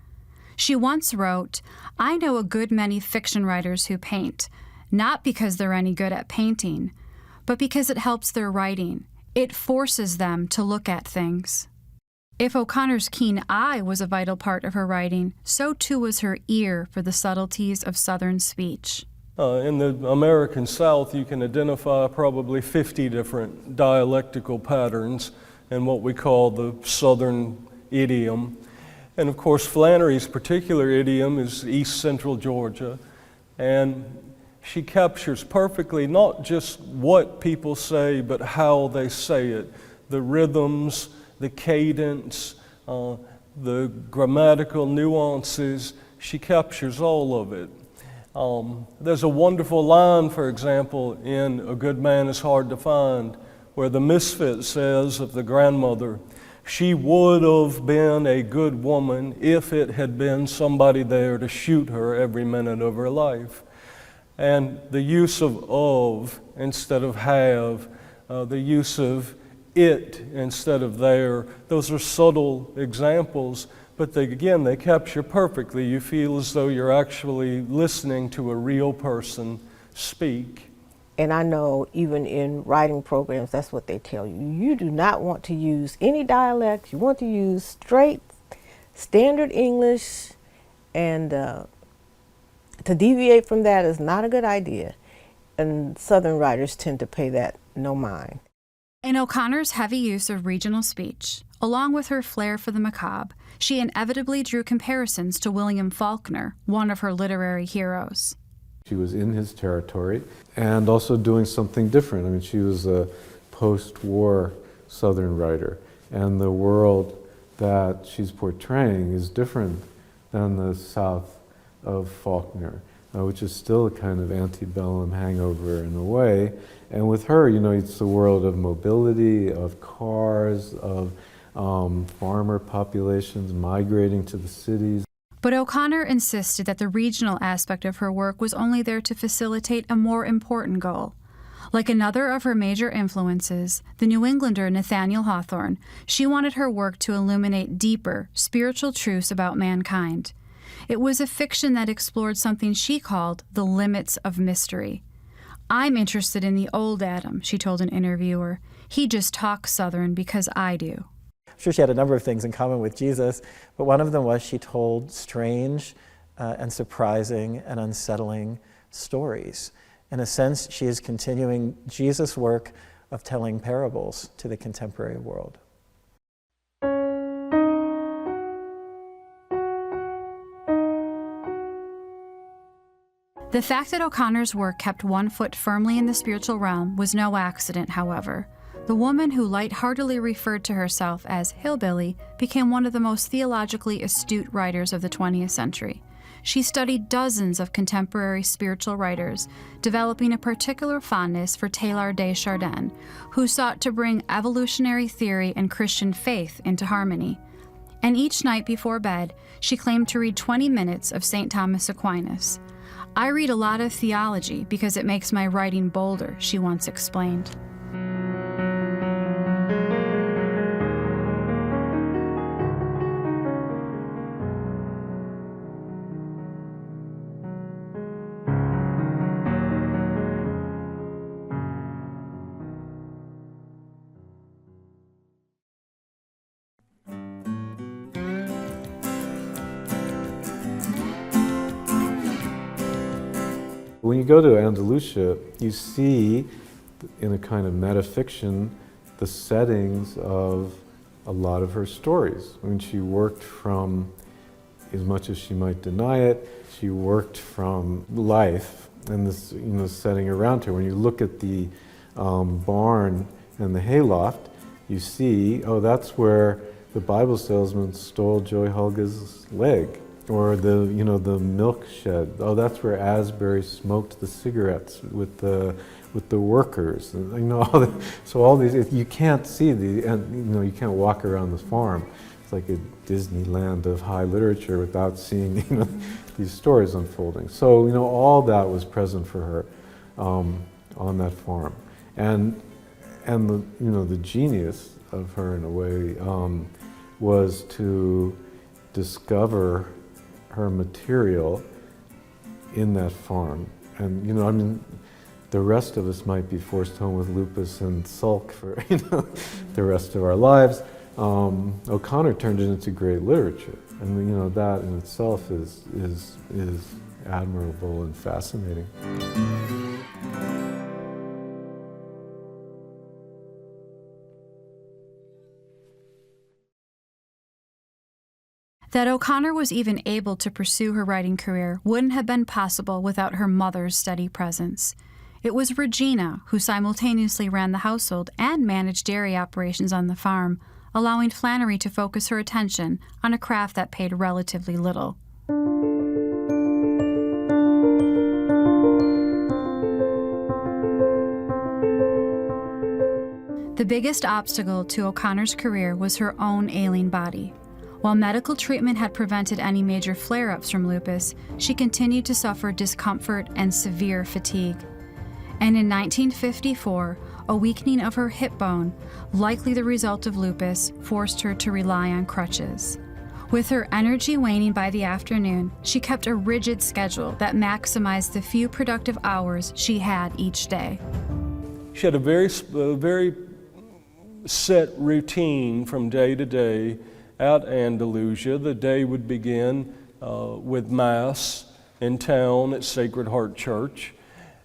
She once wrote, "I know a good many fiction writers who paint, not because they're any good at painting, but because it helps their writing. It forces them to look at things." If O'Connor's keen eye was a vital part of her writing, so too was her ear for the subtleties of Southern speech. In the American South, you can identify probably 50 different dialectical patterns in what we call the Southern idiom. And of course, Flannery's particular idiom is East Central Georgia. And she captures perfectly not just what people say, but how they say it. The rhythms, the cadence, the grammatical nuances, she captures all of it. There's a wonderful line, for example, in A Good Man is Hard to Find, where the misfit says of the grandmother, She would have been a good woman if it had been somebody there to shoot her every minute of her life. And the use of instead of have, the use of it instead of there, those are subtle examples, but they capture perfectly. You feel as though you're actually listening to a real person speak. And I know even in writing programs, that's what they tell you. You do not want to use any dialects. You want to use straight, standard English, and to deviate from that is not a good idea. And Southern writers tend to pay that no mind. In O'Connor's heavy use of regional speech, along with her flair for the macabre, she inevitably drew comparisons to William Faulkner, one of her literary heroes. She was in his territory and also doing something different. I mean, she was a post-war Southern writer, and the world that she's portraying is different than the South of Faulkner, which is still a kind of antebellum hangover in a way. And with her, it's the world of mobility, of cars, of farmer populations migrating to the cities. But O'Connor insisted that the regional aspect of her work was only there to facilitate a more important goal. Like another of her major influences, the New Englander Nathaniel Hawthorne, she wanted her work to illuminate deeper, spiritual truths about mankind. It was a fiction that explored something she called the limits of mystery. "I'm interested in the old Adam," she told an interviewer. "He just talks Southern because I do." I'm sure she had a number of things in common with Jesus, but one of them was she told strange and surprising and unsettling stories. In a sense, she is continuing Jesus' work of telling parables to the contemporary world. The fact that O'Connor's work kept one foot firmly in the spiritual realm was no accident, however. The woman who lightheartedly referred to herself as hillbilly became one of the most theologically astute writers of the 20th century. She studied dozens of contemporary spiritual writers, developing a particular fondness for Teilhard de Chardin, who sought to bring evolutionary theory and Christian faith into harmony. And each night before bed, she claimed to read 20 minutes of St. Thomas Aquinas. "I read a lot of theology because it makes my writing bolder," she once explained. When you go to Andalusia, you see, in a kind of metafiction, the settings of a lot of her stories. I mean, she worked from, as much as she might deny it, she worked from life and this, setting around her. When you look at the barn and the hayloft, you see, oh, that's where the Bible salesman stole Joy Helga's leg. Or the milk shed. Oh, that's where Asbury smoked the cigarettes with the workers. And, so all these, you can't see and you can't walk around the farm. It's like a Disneyland of high literature without seeing these stories unfolding. So all that was present for her on that farm, and the genius of her in a way was to discover her material in that farm. And the rest of us might be forced home with lupus and sulk for the rest of our lives. O'Connor turned it into great literature, and that in itself is admirable and fascinating. That O'Connor was even able to pursue her writing career wouldn't have been possible without her mother's steady presence. It was Regina who simultaneously ran the household and managed dairy operations on the farm, allowing Flannery to focus her attention on a craft that paid relatively little. The biggest obstacle to O'Connor's career was her own ailing body. While medical treatment had prevented any major flare-ups from lupus, she continued to suffer discomfort and severe fatigue. And in 1954, a weakening of her hip bone, likely the result of lupus, forced her to rely on crutches. With her energy waning by the afternoon, she kept a rigid schedule that maximized the few productive hours she had each day. She had a very set routine from day to day at Andalusia. The day would begin with Mass in town at Sacred Heart Church.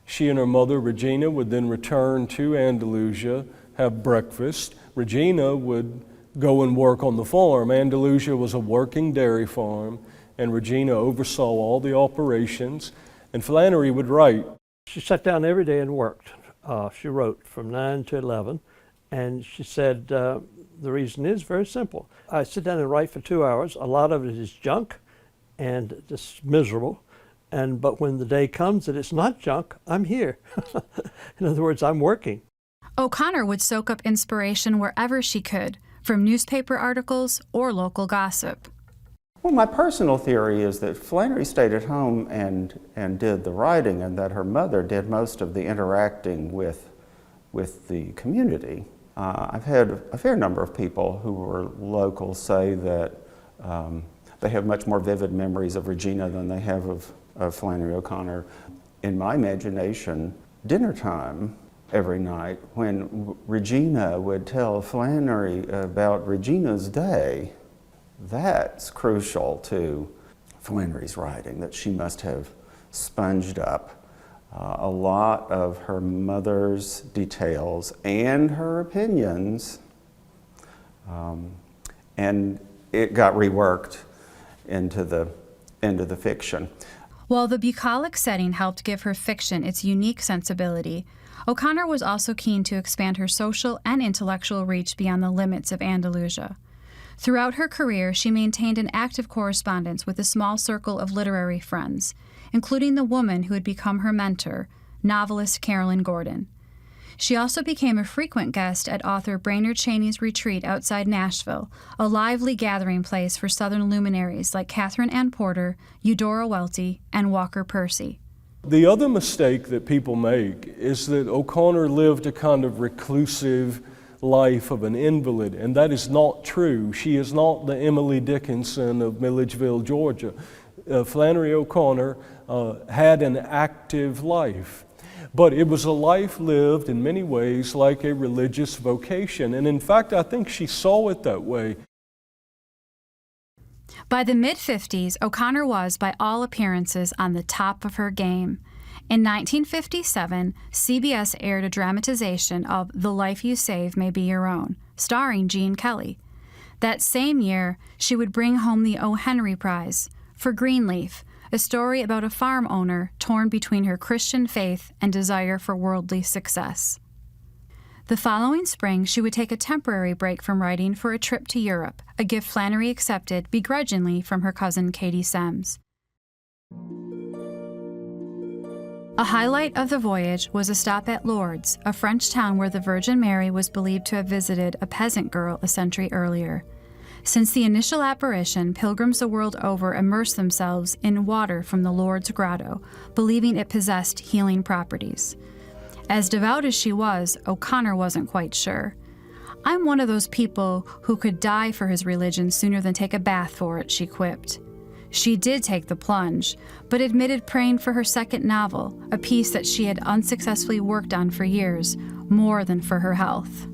She and her mother, Regina, would then return to Andalusia, have breakfast. Regina would go and work on the farm. Andalusia was a working dairy farm, and Regina oversaw all the operations, and Flannery would write. She sat down every day and worked. She wrote from 9 to 11, and she said, the reason is very simple. I sit down and write for 2 hours. A lot of it is junk and just miserable. But when the day comes that it's not junk, I'm here. In other words, I'm working. O'Connor would soak up inspiration wherever she could, from newspaper articles or local gossip. Well, my personal theory is that Flannery stayed at home and did the writing, and that her mother did most of the interacting with the community. I've had a fair number of people who were local say that they have much more vivid memories of Regina than they have of Flannery O'Connor. In my imagination, dinner time every night, when Regina would tell Flannery about Regina's day, that's crucial to Flannery's writing, that she must have sponged up a lot of her mother's details and her opinions, and it got reworked into the fiction. While the bucolic setting helped give her fiction its unique sensibility, O'Connor was also keen to expand her social and intellectual reach beyond the limits of Andalusia. Throughout her career, she maintained an active correspondence with a small circle of literary friends, including the woman who had become her mentor, novelist Carolyn Gordon. She also became a frequent guest at author Brainerd Cheney's retreat outside Nashville, a lively gathering place for Southern luminaries like Catherine Ann Porter, Eudora Welty, and Walker Percy. The other mistake that people make is that O'Connor lived a kind of reclusive life of an invalid, and that is not true. She is not the Emily Dickinson of Milledgeville, Georgia. Flannery O'Connor had an active life, but it was a life lived in many ways like a religious vocation, and in fact, I think she saw it that way. By the mid-50s, O'Connor was, by all appearances, on the top of her game. In 1957, CBS aired a dramatization of The Life You Save May Be Your Own, starring Gene Kelly. That same year, she would bring home the O. Henry Prize for Greenleaf, a story about a farm owner torn between her Christian faith and desire for worldly success. The following spring, she would take a temporary break from writing for a trip to Europe, a gift Flannery accepted begrudgingly from her cousin Katie Semmes. A highlight of the voyage was a stop at Lourdes, a French town where the Virgin Mary was believed to have visited a peasant girl a century earlier. Since the initial apparition, pilgrims the world over immersed themselves in water from the Lourdes grotto, believing it possessed healing properties. As devout as she was, O'Connor wasn't quite sure. "I'm one of those people who could die for his religion sooner than take a bath for it," she quipped. She did take the plunge, but admitted praying for her second novel, a piece that she had unsuccessfully worked on for years, more than for her health.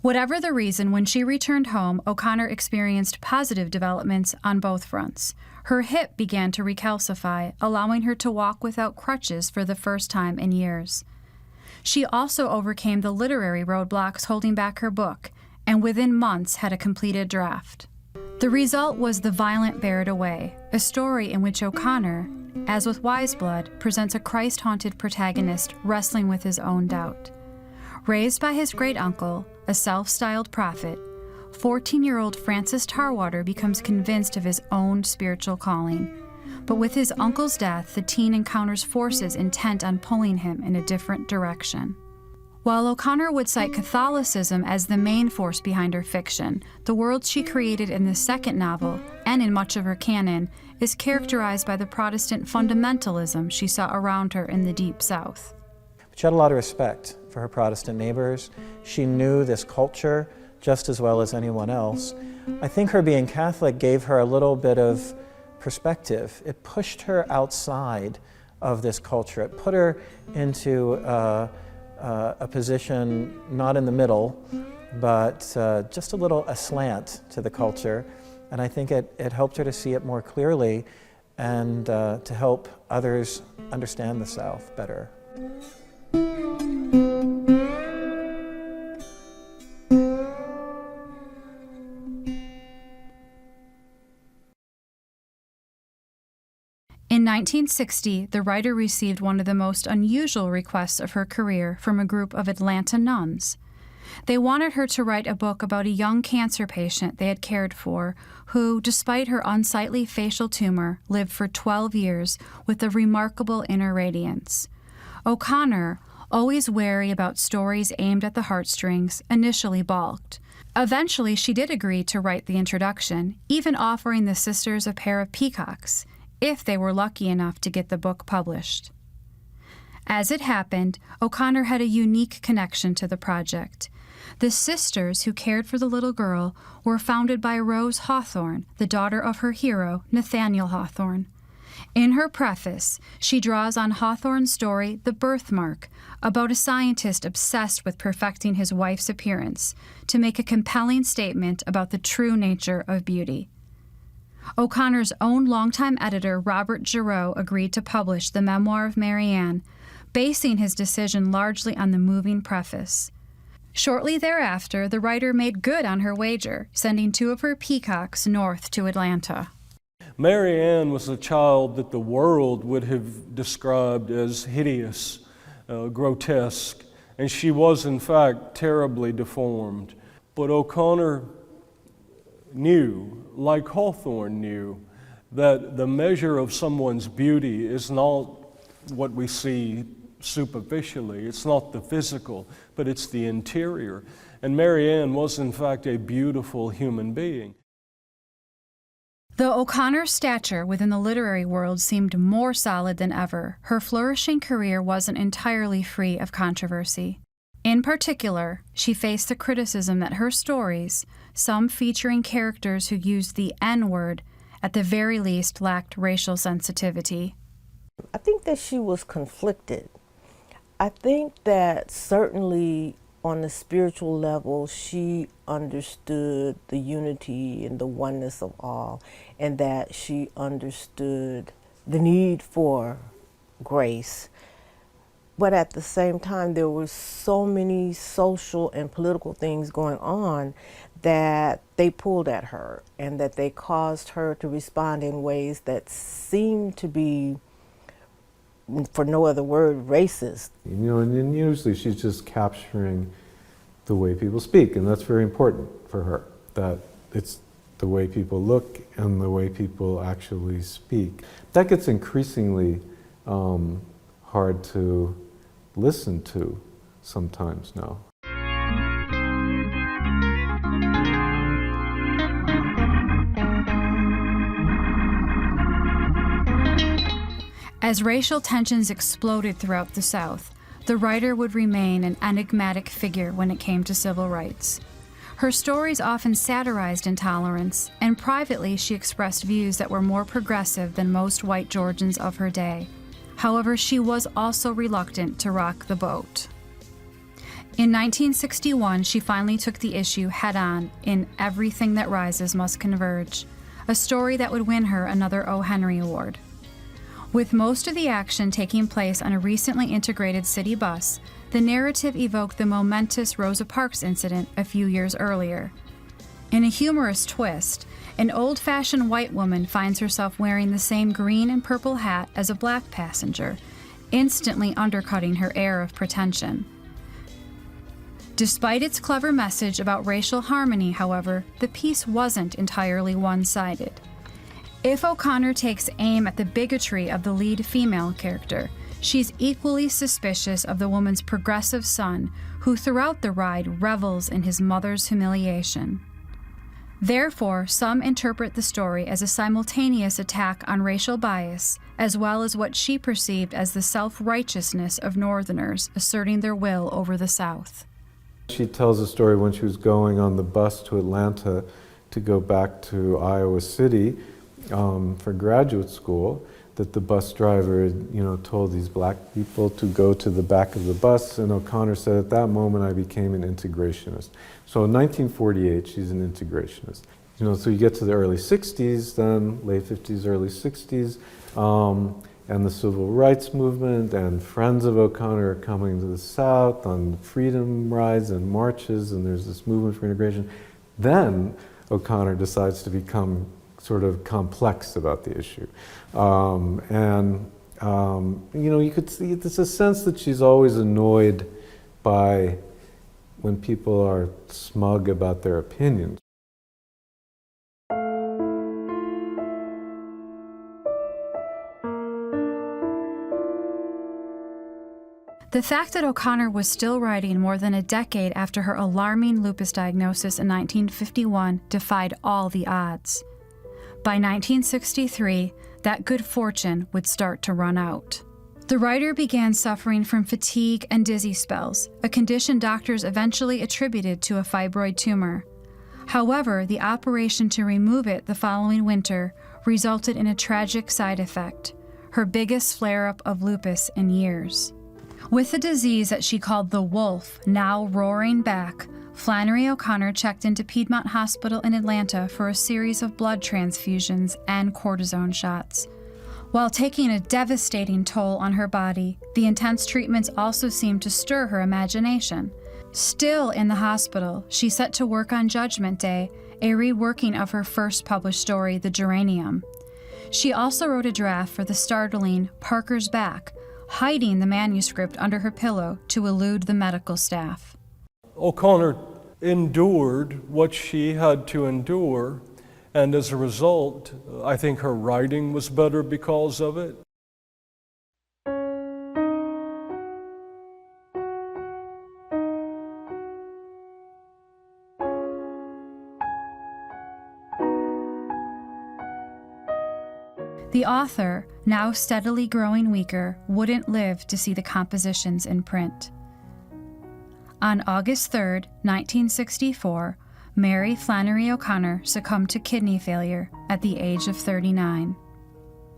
Whatever the reason, when she returned home, O'Connor experienced positive developments on both fronts. Her hip began to recalcify, allowing her to walk without crutches for the first time in years. She also overcame the literary roadblocks holding back her book, and within months had a completed draft. The result was The Violent Bear It Away, a story in which O'Connor, as with Wiseblood, presents a Christ-haunted protagonist wrestling with his own doubt. Raised by his great-uncle, a self-styled prophet, 14-year-old Francis Tarwater becomes convinced of his own spiritual calling. But with his uncle's death, the teen encounters forces intent on pulling him in a different direction. While O'Connor would cite Catholicism as the main force behind her fiction, the world she created in the second novel, and in much of her canon, is characterized by the Protestant fundamentalism she saw around her in the Deep South. She had a lot of respect for her Protestant neighbors. She knew this culture just as well as anyone else. I think her being Catholic gave her a little bit of perspective. It pushed her outside of this culture. It put her into a position not in the middle, but just a little aslant to the culture. And I think it helped her to see it more clearly and to help others understand the South better. In 1960, the writer received one of the most unusual requests of her career from a group of Atlanta nuns. They wanted her to write a book about a young cancer patient they had cared for who, despite her unsightly facial tumor, lived for 12 years with a remarkable inner radiance. O'Connor, always wary about stories aimed at the heartstrings, initially balked. Eventually, she did agree to write the introduction, even offering the sisters a pair of peacocks, if they were lucky enough to get the book published. As it happened, O'Connor had a unique connection to the project. The sisters who cared for the little girl were founded by Rose Hawthorne, the daughter of her hero, Nathaniel Hawthorne. In her preface, she draws on Hawthorne's story, The Birthmark, about a scientist obsessed with perfecting his wife's appearance, to make a compelling statement about the true nature of beauty. O'Connor's own longtime editor, Robert Giroux, agreed to publish the memoir of Mary Ann, basing his decision largely on the moving preface. Shortly thereafter, the writer made good on her wager, sending 2 of her peacocks north to Atlanta. Mary Ann was a child that the world would have described as hideous, grotesque, and she was in fact terribly deformed. But O'Connor knew, like Hawthorne knew, that the measure of someone's beauty is not what we see superficially. It's not the physical, but it's the interior. And Mary Ann was in fact a beautiful human being. Though O'Connor's stature within the literary world seemed more solid than ever, her flourishing career wasn't entirely free of controversy. In particular, she faced the criticism that her stories, some featuring characters who used the N-word, at the very least lacked racial sensitivity. I think that she was conflicted. I think that certainly on the spiritual level, she understood the unity and the oneness of all, and that she understood the need for grace. But at the same time, there were so many social and political things going on that they pulled at her and that they caused her to respond in ways that seemed to be, for no other word, racist. You know, and usually she's just capturing the way people speak, and that's very important for her, that it's the way people look and the way people actually speak. That gets increasingly hard to listen to sometimes now. As racial tensions exploded throughout the South, the writer would remain an enigmatic figure when it came to civil rights. Her stories often satirized intolerance, and privately she expressed views that were more progressive than most white Georgians of her day. However, she was also reluctant to rock the boat. In 1961, she finally took the issue head-on in Everything That Rises Must Converge, a story that would win her another O. Henry Award. With most of the action taking place on a recently integrated city bus, the narrative evoked the momentous Rosa Parks incident a few years earlier. In a humorous twist, an old-fashioned white woman finds herself wearing the same green and purple hat as a black passenger, instantly undercutting her air of pretension. Despite its clever message about racial harmony, however, the piece wasn't entirely one-sided. If O'Connor takes aim at the bigotry of the lead female character, she's equally suspicious of the woman's progressive son, who throughout the ride revels in his mother's humiliation. Therefore, some interpret the story as a simultaneous attack on racial bias, as well as what she perceived as the self-righteousness of Northerners asserting their will over the South. She tells a story when she was going on the bus to Atlanta to go back to Iowa City for graduate school, that the bus driver had, told these black people to go to the back of the bus, and O'Connor said, at that moment I became an integrationist. So in 1948, she's an integrationist. So you get to the early 60s then, late 50s, early 60s, and the civil rights movement, and friends of O'Connor are coming to the South on freedom rides and marches, and there's this movement for integration. Then O'Connor decides to become sort of complex about the issue. You could see there's a sense that she's always annoyed by when people are smug about their opinions. The fact that O'Connor was still writing more than a decade after her alarming lupus diagnosis in 1951 defied all the odds. By 1963, that good fortune would start to run out. The writer began suffering from fatigue and dizzy spells, a condition doctors eventually attributed to a fibroid tumor. However, the operation to remove it the following winter resulted in a tragic side effect, her biggest flare-up of lupus in years. With the disease that she called the wolf now roaring back, Flannery O'Connor checked into Piedmont Hospital in Atlanta for a series of blood transfusions and cortisone shots. While taking a devastating toll on her body, the intense treatments also seemed to stir her imagination. Still in the hospital, she set to work on Judgment Day, a reworking of her first published story, The Geranium. She also wrote a draft for the startling Parker's Back, hiding the manuscript under her pillow to elude the medical staff. O'Connor endured what she had to endure, and as a result, I think her writing was better because of it. The author, now steadily growing weaker, wouldn't live to see the compositions in print. On August 3, 1964, Mary Flannery O'Connor succumbed to kidney failure at the age of 39.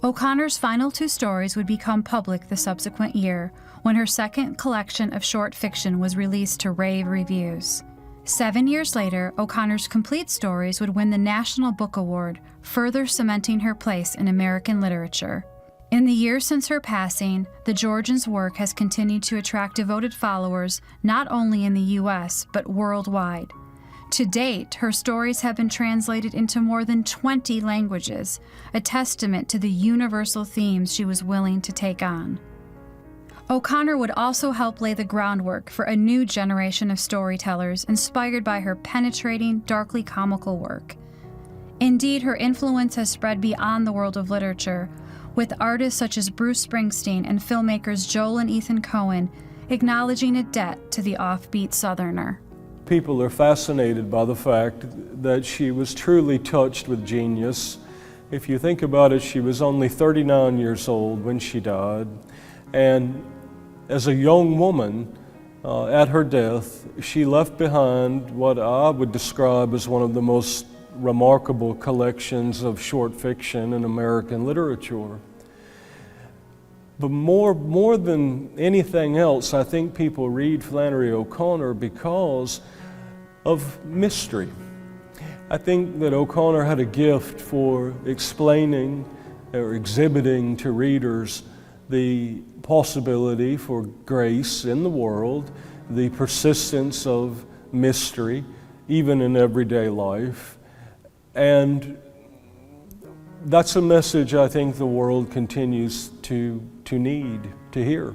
O'Connor's final two stories would become public the subsequent year when her second collection of short fiction was released to rave reviews. 7 years later, O'Connor's complete stories would win the National Book Award, further cementing her place in American literature. In the years since her passing, the Georgian's work has continued to attract devoted followers not only in the U.S., but worldwide. To date, her stories have been translated into more than 20 languages, a testament to the universal themes she was willing to take on. O'Connor would also help lay the groundwork for a new generation of storytellers inspired by her penetrating, darkly comical work. Indeed, her influence has spread beyond the world of literature, with artists such as Bruce Springsteen and filmmakers Joel and Ethan Coen acknowledging a debt to the offbeat Southerner. People are fascinated by the fact that she was truly touched with genius. If you think about it, she was only 39 years old when she died, and as a young woman, at her death, she left behind what I would describe as one of the most remarkable collections of short fiction in American literature. But more than anything else, I think people read Flannery O'Connor because of mystery. I think that O'Connor had a gift for explaining or exhibiting to readers the possibility for grace in the world, the persistence of mystery, even in everyday life. And that's a message I think the world continues to need to hear.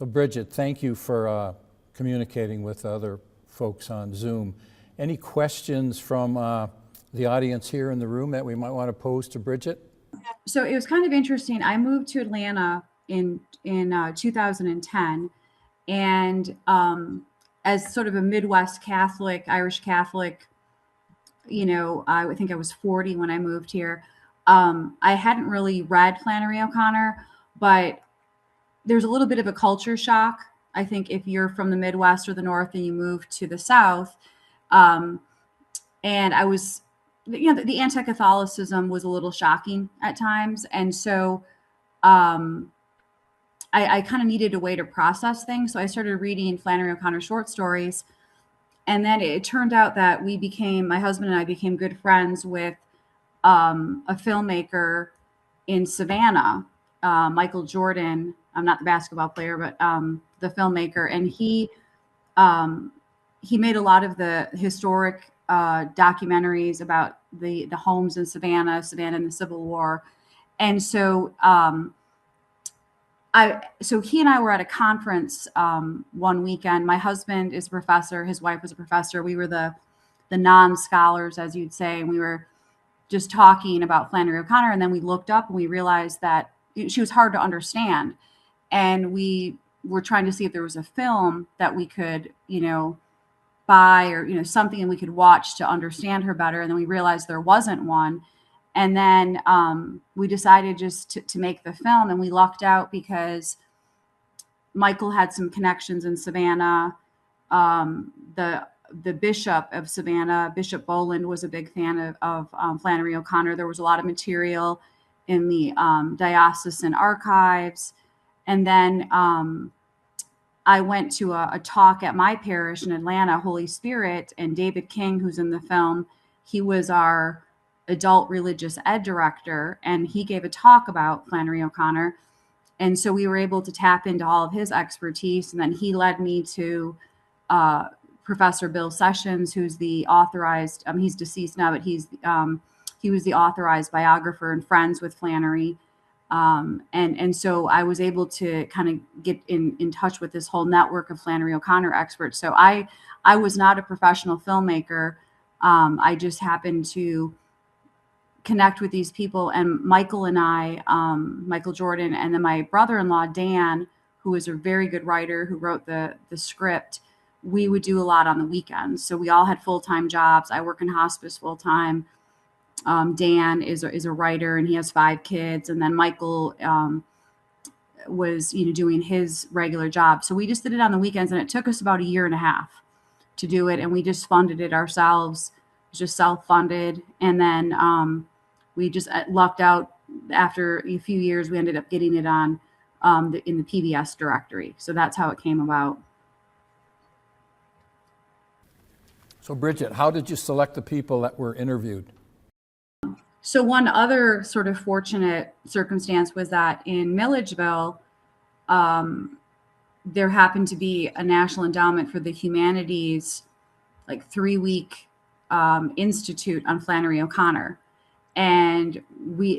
So Bridget, thank you for communicating with other folks on Zoom. Any questions from the audience here in the room that we might want to pose to Bridget? So it was kind of interesting. I moved to Atlanta in 2010, and as sort of a Midwest Catholic, Irish Catholic, I think I was 40 when I moved here. I hadn't really read Flannery O'Connor, but there's a little bit of a culture shock. I think if you're from the Midwest or the North and you move to the South, and I was, the anti-Catholicism was a little shocking at times, and so I kind of needed a way to process things. So I started reading Flannery O'Connor short stories, and then it turned out that my husband and I became good friends with a filmmaker in Savannah, Michael Jordan. I'm not the basketball player, but the filmmaker, and he made a lot of the historic documentaries about the homes in Savannah in the Civil War, and so he and I were at a conference one weekend. My husband is a professor. His wife was a professor. We were the non-scholars, as you'd say, and we were just talking about Flannery O'Connor. And then we looked up and we realized that she was hard to understand. And we were trying to see if there was a film that we could, buy or, something and we could watch to understand her better. And then we realized there wasn't one. And then we decided just to make the film, and we lucked out because Michael had some connections in Savannah. The bishop of Savannah, Bishop Boland, was a big fan of Flannery O'Connor. There was a lot of material in the diocesan archives. And then I went to a talk at my parish in Atlanta, Holy Spirit, and David King, who's in the film, he was our adult religious ed director, and he gave a talk about Flannery O'Connor. And so we were able to tap into all of his expertise. And then he led me to Professor Bill Sessions, who's the authorized, he's deceased now, but he was the authorized biographer and friends with Flannery. And so I was able to kind of get in touch with this whole network of Flannery O'Connor experts. So I was not a professional filmmaker. I just happened to connect with these people, and Michael and I, Michael Jordan, and then my brother-in-law, Dan, who is a very good writer who wrote the script, we would do a lot on the weekends. So we all had full-time jobs. I work in hospice full-time. Dan is a writer, and he has 5 kids. And then Michael was, doing his regular job. So we just did it on the weekends, and it took us about 1.5 years to do it. And we just funded it ourselves, just self-funded. And then we just lucked out. After a few years, we ended up getting it on in the PBS directory. So that's how it came about. So Bridget, how did you select the people that were interviewed? So one other sort of fortunate circumstance was that in Milledgeville, there happened to be a National Endowment for the Humanities, 3-week institute on Flannery O'Connor. And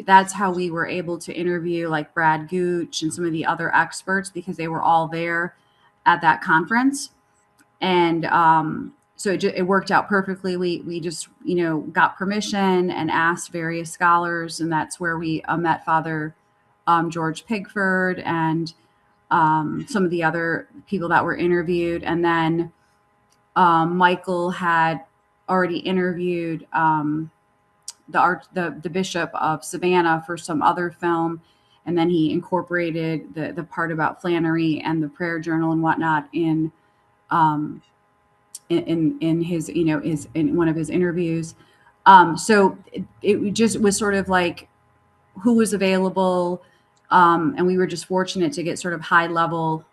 that's how we were able to interview Brad Gooch and some of the other experts, because they were all there at that conference. And so it worked out perfectly. We just, got permission and asked various scholars, and that's where we met Father George Pigford and some of the other people that were interviewed. And then Michael had already interviewed the Bishop of Savannah for some other film, and then he incorporated the part about Flannery and the prayer journal and whatnot in his, in one of his interviews. So it just was sort of who was available, and we were just fortunate to get sort of high level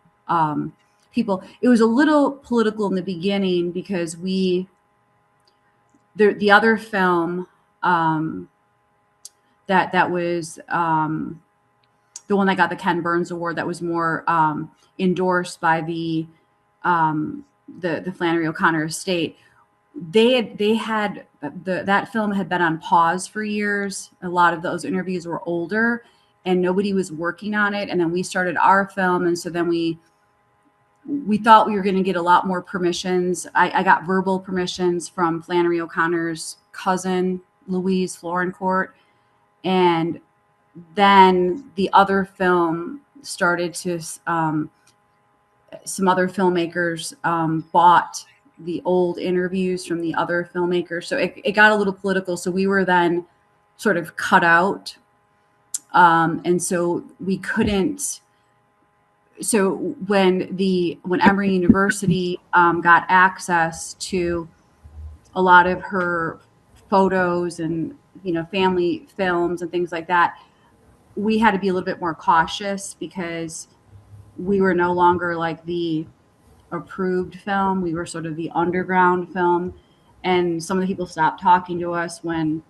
people. It was a little political in the beginning because the other film that was the one that got the Ken Burns Award, that was more endorsed by the Flannery O'Connor estate. That film had been on pause for years. A lot of those interviews were older, and nobody was working on it. And then we started our film, and so then we we thought we were going to get a lot more permissions. I got verbal permissions from Flannery O'Connor's cousin, Louise Florencourt. And then the other film started to, some other filmmakers bought the old interviews from the other filmmakers. So it got a little political. So we were then sort of cut out. And so we couldn't. So when Emory University got access to a lot of her photos and, family films and things like that, we had to be a little bit more cautious because we were no longer like the approved film. We were sort of the underground film. And some of the people stopped talking to us when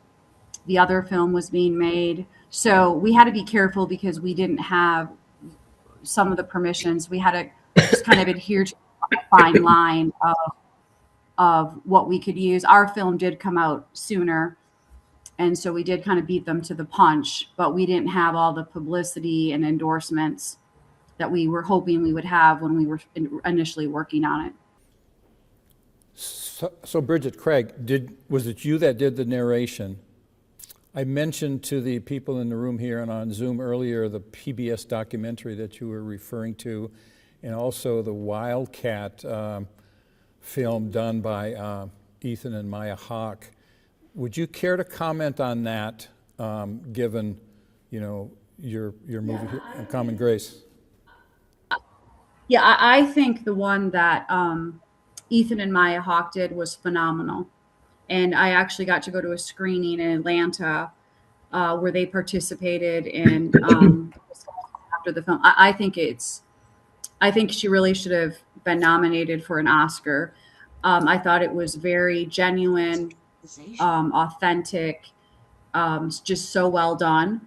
the other film was being made. So we had to be careful because we didn't have some of the permissions. We had to just kind of adhere to a fine line of what we could use. Our film did come out sooner, and so we did kind of beat them to the punch, but we didn't have all the publicity and endorsements that we were hoping we would have when we were initially working on it. So Bridget, Craig, was it you that did the narration? I mentioned to the people in the room here and on Zoom earlier the PBS documentary that you were referring to, and also the Wildcat film done by Ethan and Maya Hawke. Would you care to comment on that, given your movie here, Common Grace? Yeah, I think the one that Ethan and Maya Hawke did was phenomenal. And I actually got to go to a screening in Atlanta where they participated in after the film. I think she really should have been nominated for an Oscar. I thought it was very genuine, authentic, just so well done.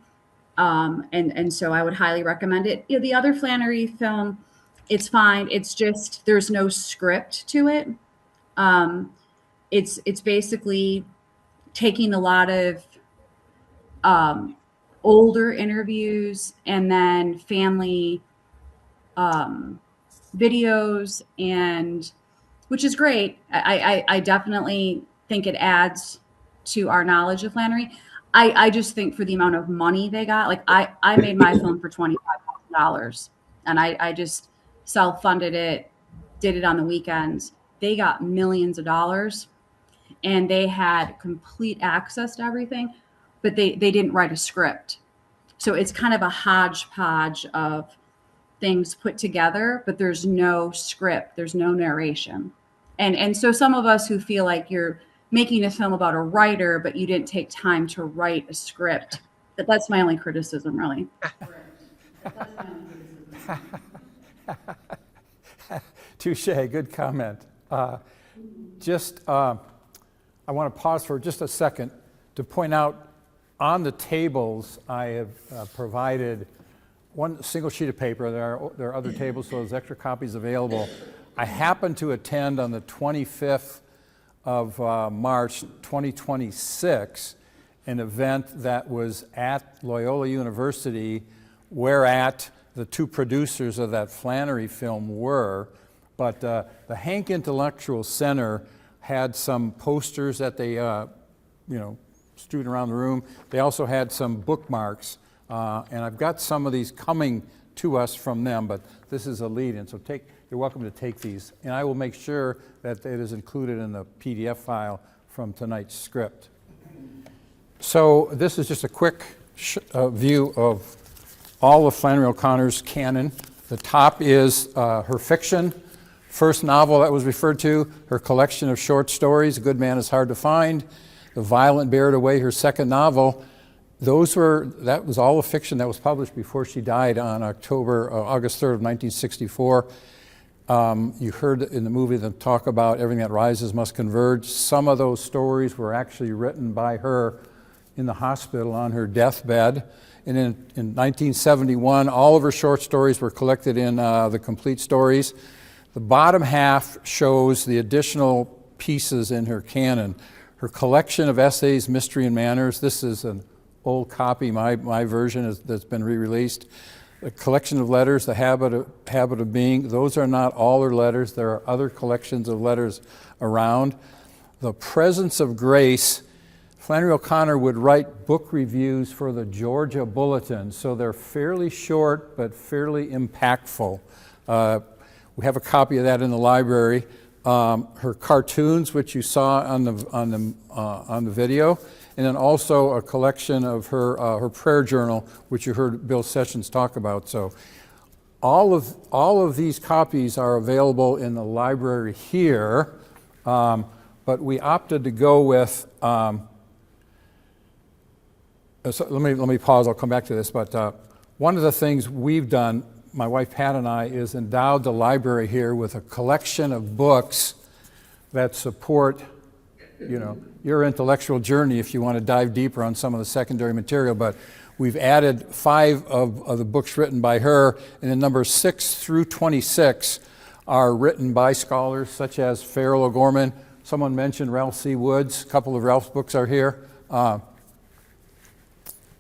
And so I would highly recommend it. The other Flannery film, it's fine. It's just there's no script to it. It's basically taking a lot of older interviews and then family videos, and which is great. I definitely think it adds to our knowledge of Flannery. I just think for the amount of money they got, like I made my film for $25,000 and I just self-funded it, did it on the weekends. They got millions of dollars and they had complete access to everything, but they didn't write a script. So it's kind of a hodgepodge of things put together, but there's no script, there's no narration. And so some of us who feel like you're making a film about a writer, but you didn't take time to write a script, that's my only criticism, really. Touche, good comment. I want to pause for just a second to point out on the tables I have provided one single sheet of paper. There are other tables, so there's extra copies available. I happened to attend on the 25th of March 2026 an event that was at Loyola University, whereat the two producers of that Flannery film were. But the Hank Intellectual Center had some posters that they strewed around the room. They also had some bookmarks, and I've got some of these coming to us from them, but this is a lead-in, so you're welcome to take these. And I will make sure that it is included in the PDF file from tonight's script. So this is just a quick view of all of Flannery O'Connor's canon. The top is her fiction, first novel that was referred to, her collection of short stories, A Good Man is Hard to Find, The Violent Buried Away, her second novel. That was all a fiction that was published before she died on August 3rd of 1964. You heard in the movie them talk about everything that rises must converge. Some of those stories were actually written by her in the hospital on her deathbed. And in 1971, all of her short stories were collected in the Complete Stories. The bottom half shows the additional pieces in her canon. Her collection of essays, Mystery and Manners. This is an old copy, my version that's been re-released. The collection of letters, the habit of being, those are not all her letters. There are other collections of letters around. The presence of grace, Flannery O'Connor would write book reviews for the Georgia Bulletin, so they're fairly short but fairly impactful. We have a copy of that in the library. Her cartoons, which you saw on the video, and then also a collection of her prayer journal, which you heard Bill Sessions talk about. So all of these copies are available in the library here, but we opted to go with. So let me pause. I'll come back to this. But one of the things we've done, my wife Pat and I, is endowed the library here with a collection of books that support, your intellectual journey if you want to dive deeper on some of the secondary material. But we've added 5 of the books written by her, and then numbers 6 through 26 are written by scholars such as Farrell O'Gorman. Someone mentioned Ralph C. Woods. A couple of Ralph's books are here.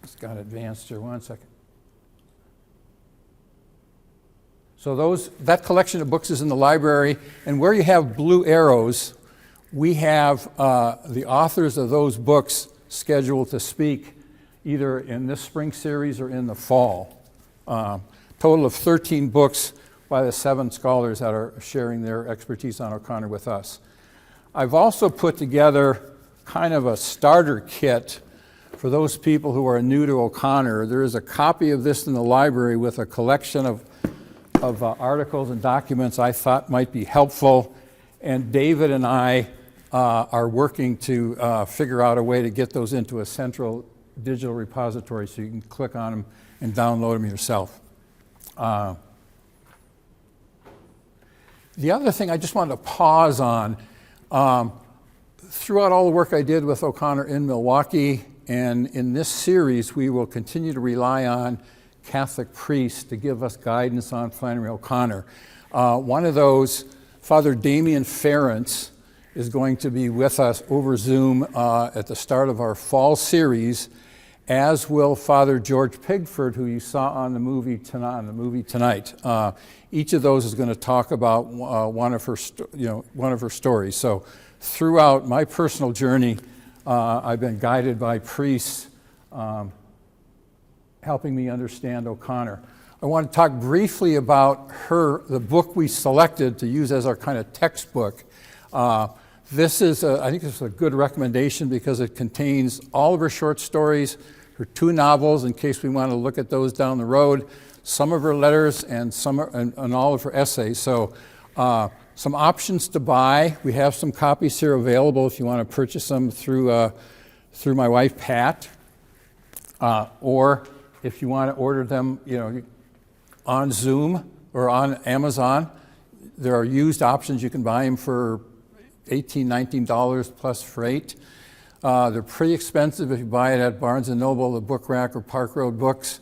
It's got advanced here. 1 second. So that collection of books is in the library, and where you have blue arrows, we have the authors of those books scheduled to speak either in this spring series or in the fall. Total of 13 books by the 7 scholars that are sharing their expertise on O'Connor with us. I've also put together kind of a starter kit for those people who are new to O'Connor. There is a copy of this in the library with a collection of articles and documents I thought might be helpful, and David and I are working to figure out a way to get those into a central digital repository so you can click on them and download them yourself. The other thing I just wanted to pause on, throughout all the work I did with O'Connor in Milwaukee, and in this series we will continue to rely on Catholic priests to give us guidance on Flannery O'Connor. One of those, Father Damian Ference, is going to be with us over Zoom at the start of our fall series, as will Father George Pigford, who you saw on the movie tonight. Each of those is going to talk about one of her stories. So throughout my personal journey, I've been guided by priests helping me understand O'Connor. I want to talk briefly about the book we selected to use as our kind of textbook. I think this is a good recommendation because it contains all of her short stories, her 2 novels, in case we want to look at those down the road, some of her letters, and all of her essays. So some options to buy. We have some copies here available if you want to purchase them through my wife Pat, or if you want to order them, on Zoom or on Amazon. There are used options. You can buy them for $18, $19 plus freight. They're pretty expensive if you buy it at Barnes & Noble, the Book Rack, or Park Road Books.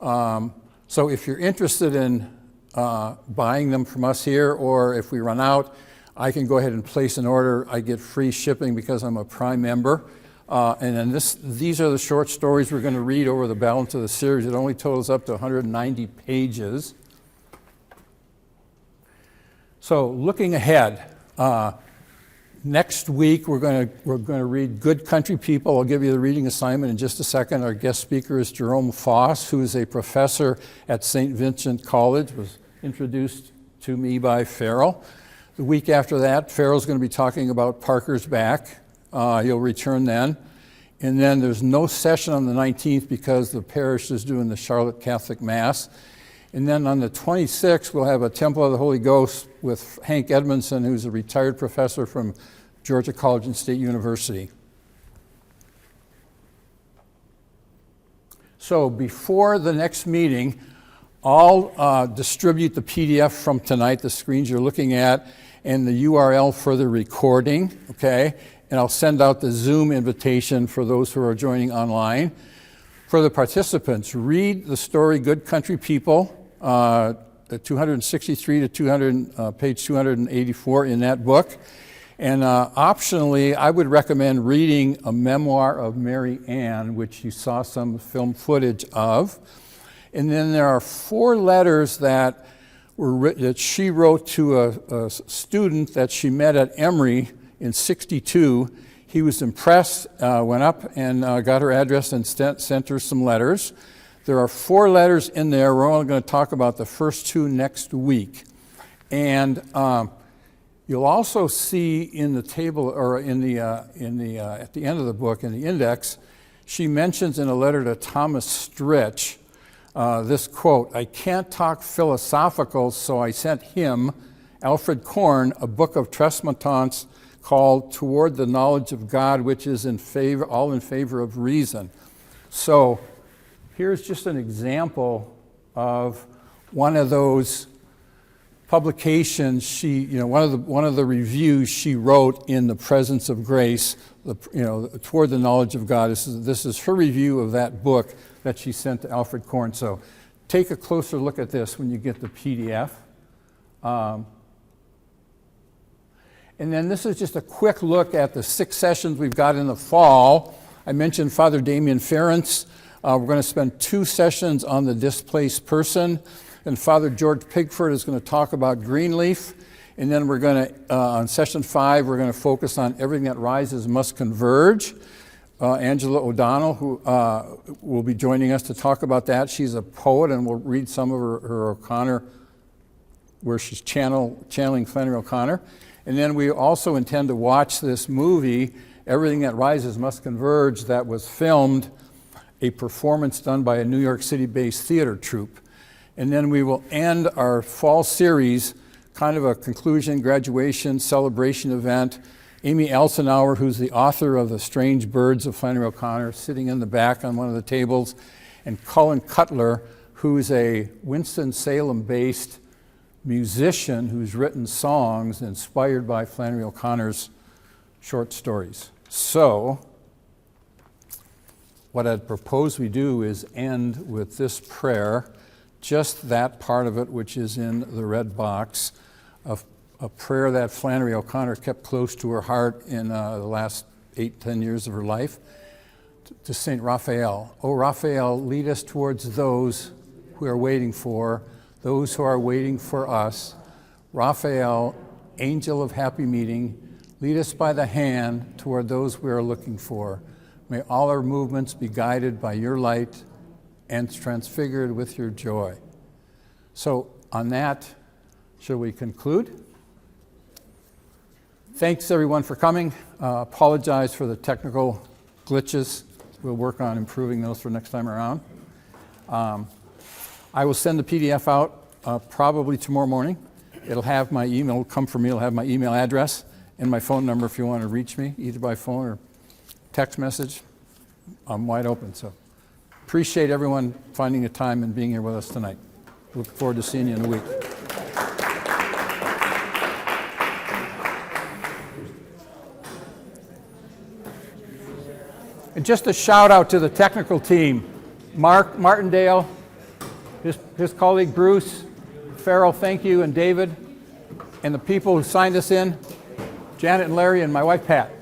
So if you're interested in buying them from us here, or if we run out, I can go ahead and place an order. I get free shipping because I'm a Prime member. And then these are the short stories we're going to read over the balance of the series. It only totals up to 190 pages. So looking ahead, next week we're going to read Good Country People. I'll give you the reading assignment in just a second. Our guest speaker is Jerome Foss, who is a professor at St. Vincent College, was introduced to me by Farrell. The week after that, Farrell's going to be talking about Parker's Back. He'll return then. And then there's no session on the 19th because the parish is doing the Charlotte Catholic Mass. And then on the 26th, we'll have a Temple of the Holy Ghost with Hank Edmondson, who's a retired professor from Georgia College and State University. So before the next meeting, I'll distribute the PDF from tonight, the screens you're looking at, and the URL for the recording, okay? And I'll send out the Zoom invitation for those who are joining online. For the participants, read the story Good Country People, 263 to page 284 in that book. And optionally, I would recommend reading A Memoir of Mary Ann, which you saw some film footage of. And then there are 4 letters that that she wrote to a student that she met at Emory in '62. He was impressed, went up and got her address and sent her some letters. There are 4 letters in there. We're only going to talk about the first 2 next week. And you'll also see in the table, or at the end of the book, in the index, she mentions in a letter to Thomas Stritch this quote, "I can't talk philosophical, so I sent him, Alfred Korn, a book of Tresmontants called Toward the Knowledge of God, which is all in favor of reason." So here's just an example of one of those publications one of the reviews she wrote in The Presence of Grace, Toward the Knowledge of God. This is her review of that book that she sent to Alfred Korn. So take a closer look at this when you get the PDF. And then this is just a quick look at the 6 sessions we've got in the fall. I mentioned Father Damien Ference. We're going to spend 2 sessions on the displaced person. And Father George Pigford is going to talk about Greenleaf. And then we're going to, on session 5, we're going to focus on Everything That Rises Must Converge. Angela O'Donnell, who will be joining us to talk about that. She's a poet, and we'll read some of her O'Connor, where she's channeling Flannery O'Connor. And then we also intend to watch this movie, Everything That Rises Must Converge, that was filmed, a performance done by a New York City-based theater troupe. And then we will end our fall series, kind of a conclusion, graduation, celebration event. Amy Elsenauer, who's the author of The Strange Birds of Flannery O'Connor, sitting in the back on one of the tables, and Cullen Cutler, who's a Winston-Salem-based musician who's written songs inspired by Flannery O'Connor's short stories. So, what I'd propose we do is end with this prayer, just that part of it which is in the red box, a prayer that Flannery O'Connor kept close to her heart in the last 8-10 years of her life, to St. Raphael. "O Raphael, lead us towards those who are waiting for, those who are waiting for us. Raphael, angel of happy meeting, lead us by the hand toward those we are looking for. May all our movements be guided by your light and transfigured with your joy." So on that, shall we conclude? Thanks everyone for coming. Apologize for the technical glitches. We'll work on improving those for next time around. I will send the PDF out probably tomorrow morning. It'll have my email, it'll come from me, it'll have my email address and my phone number if you want to reach me, either by phone or text message. I'm wide open, so appreciate everyone finding the time and being here with us tonight. Look forward to seeing you in a week. And just a shout out to the technical team. Mark Martindale, his colleague Bruce, Farrell, thank you, and David, and the people who signed us in, Janet and Larry, and my wife Pat.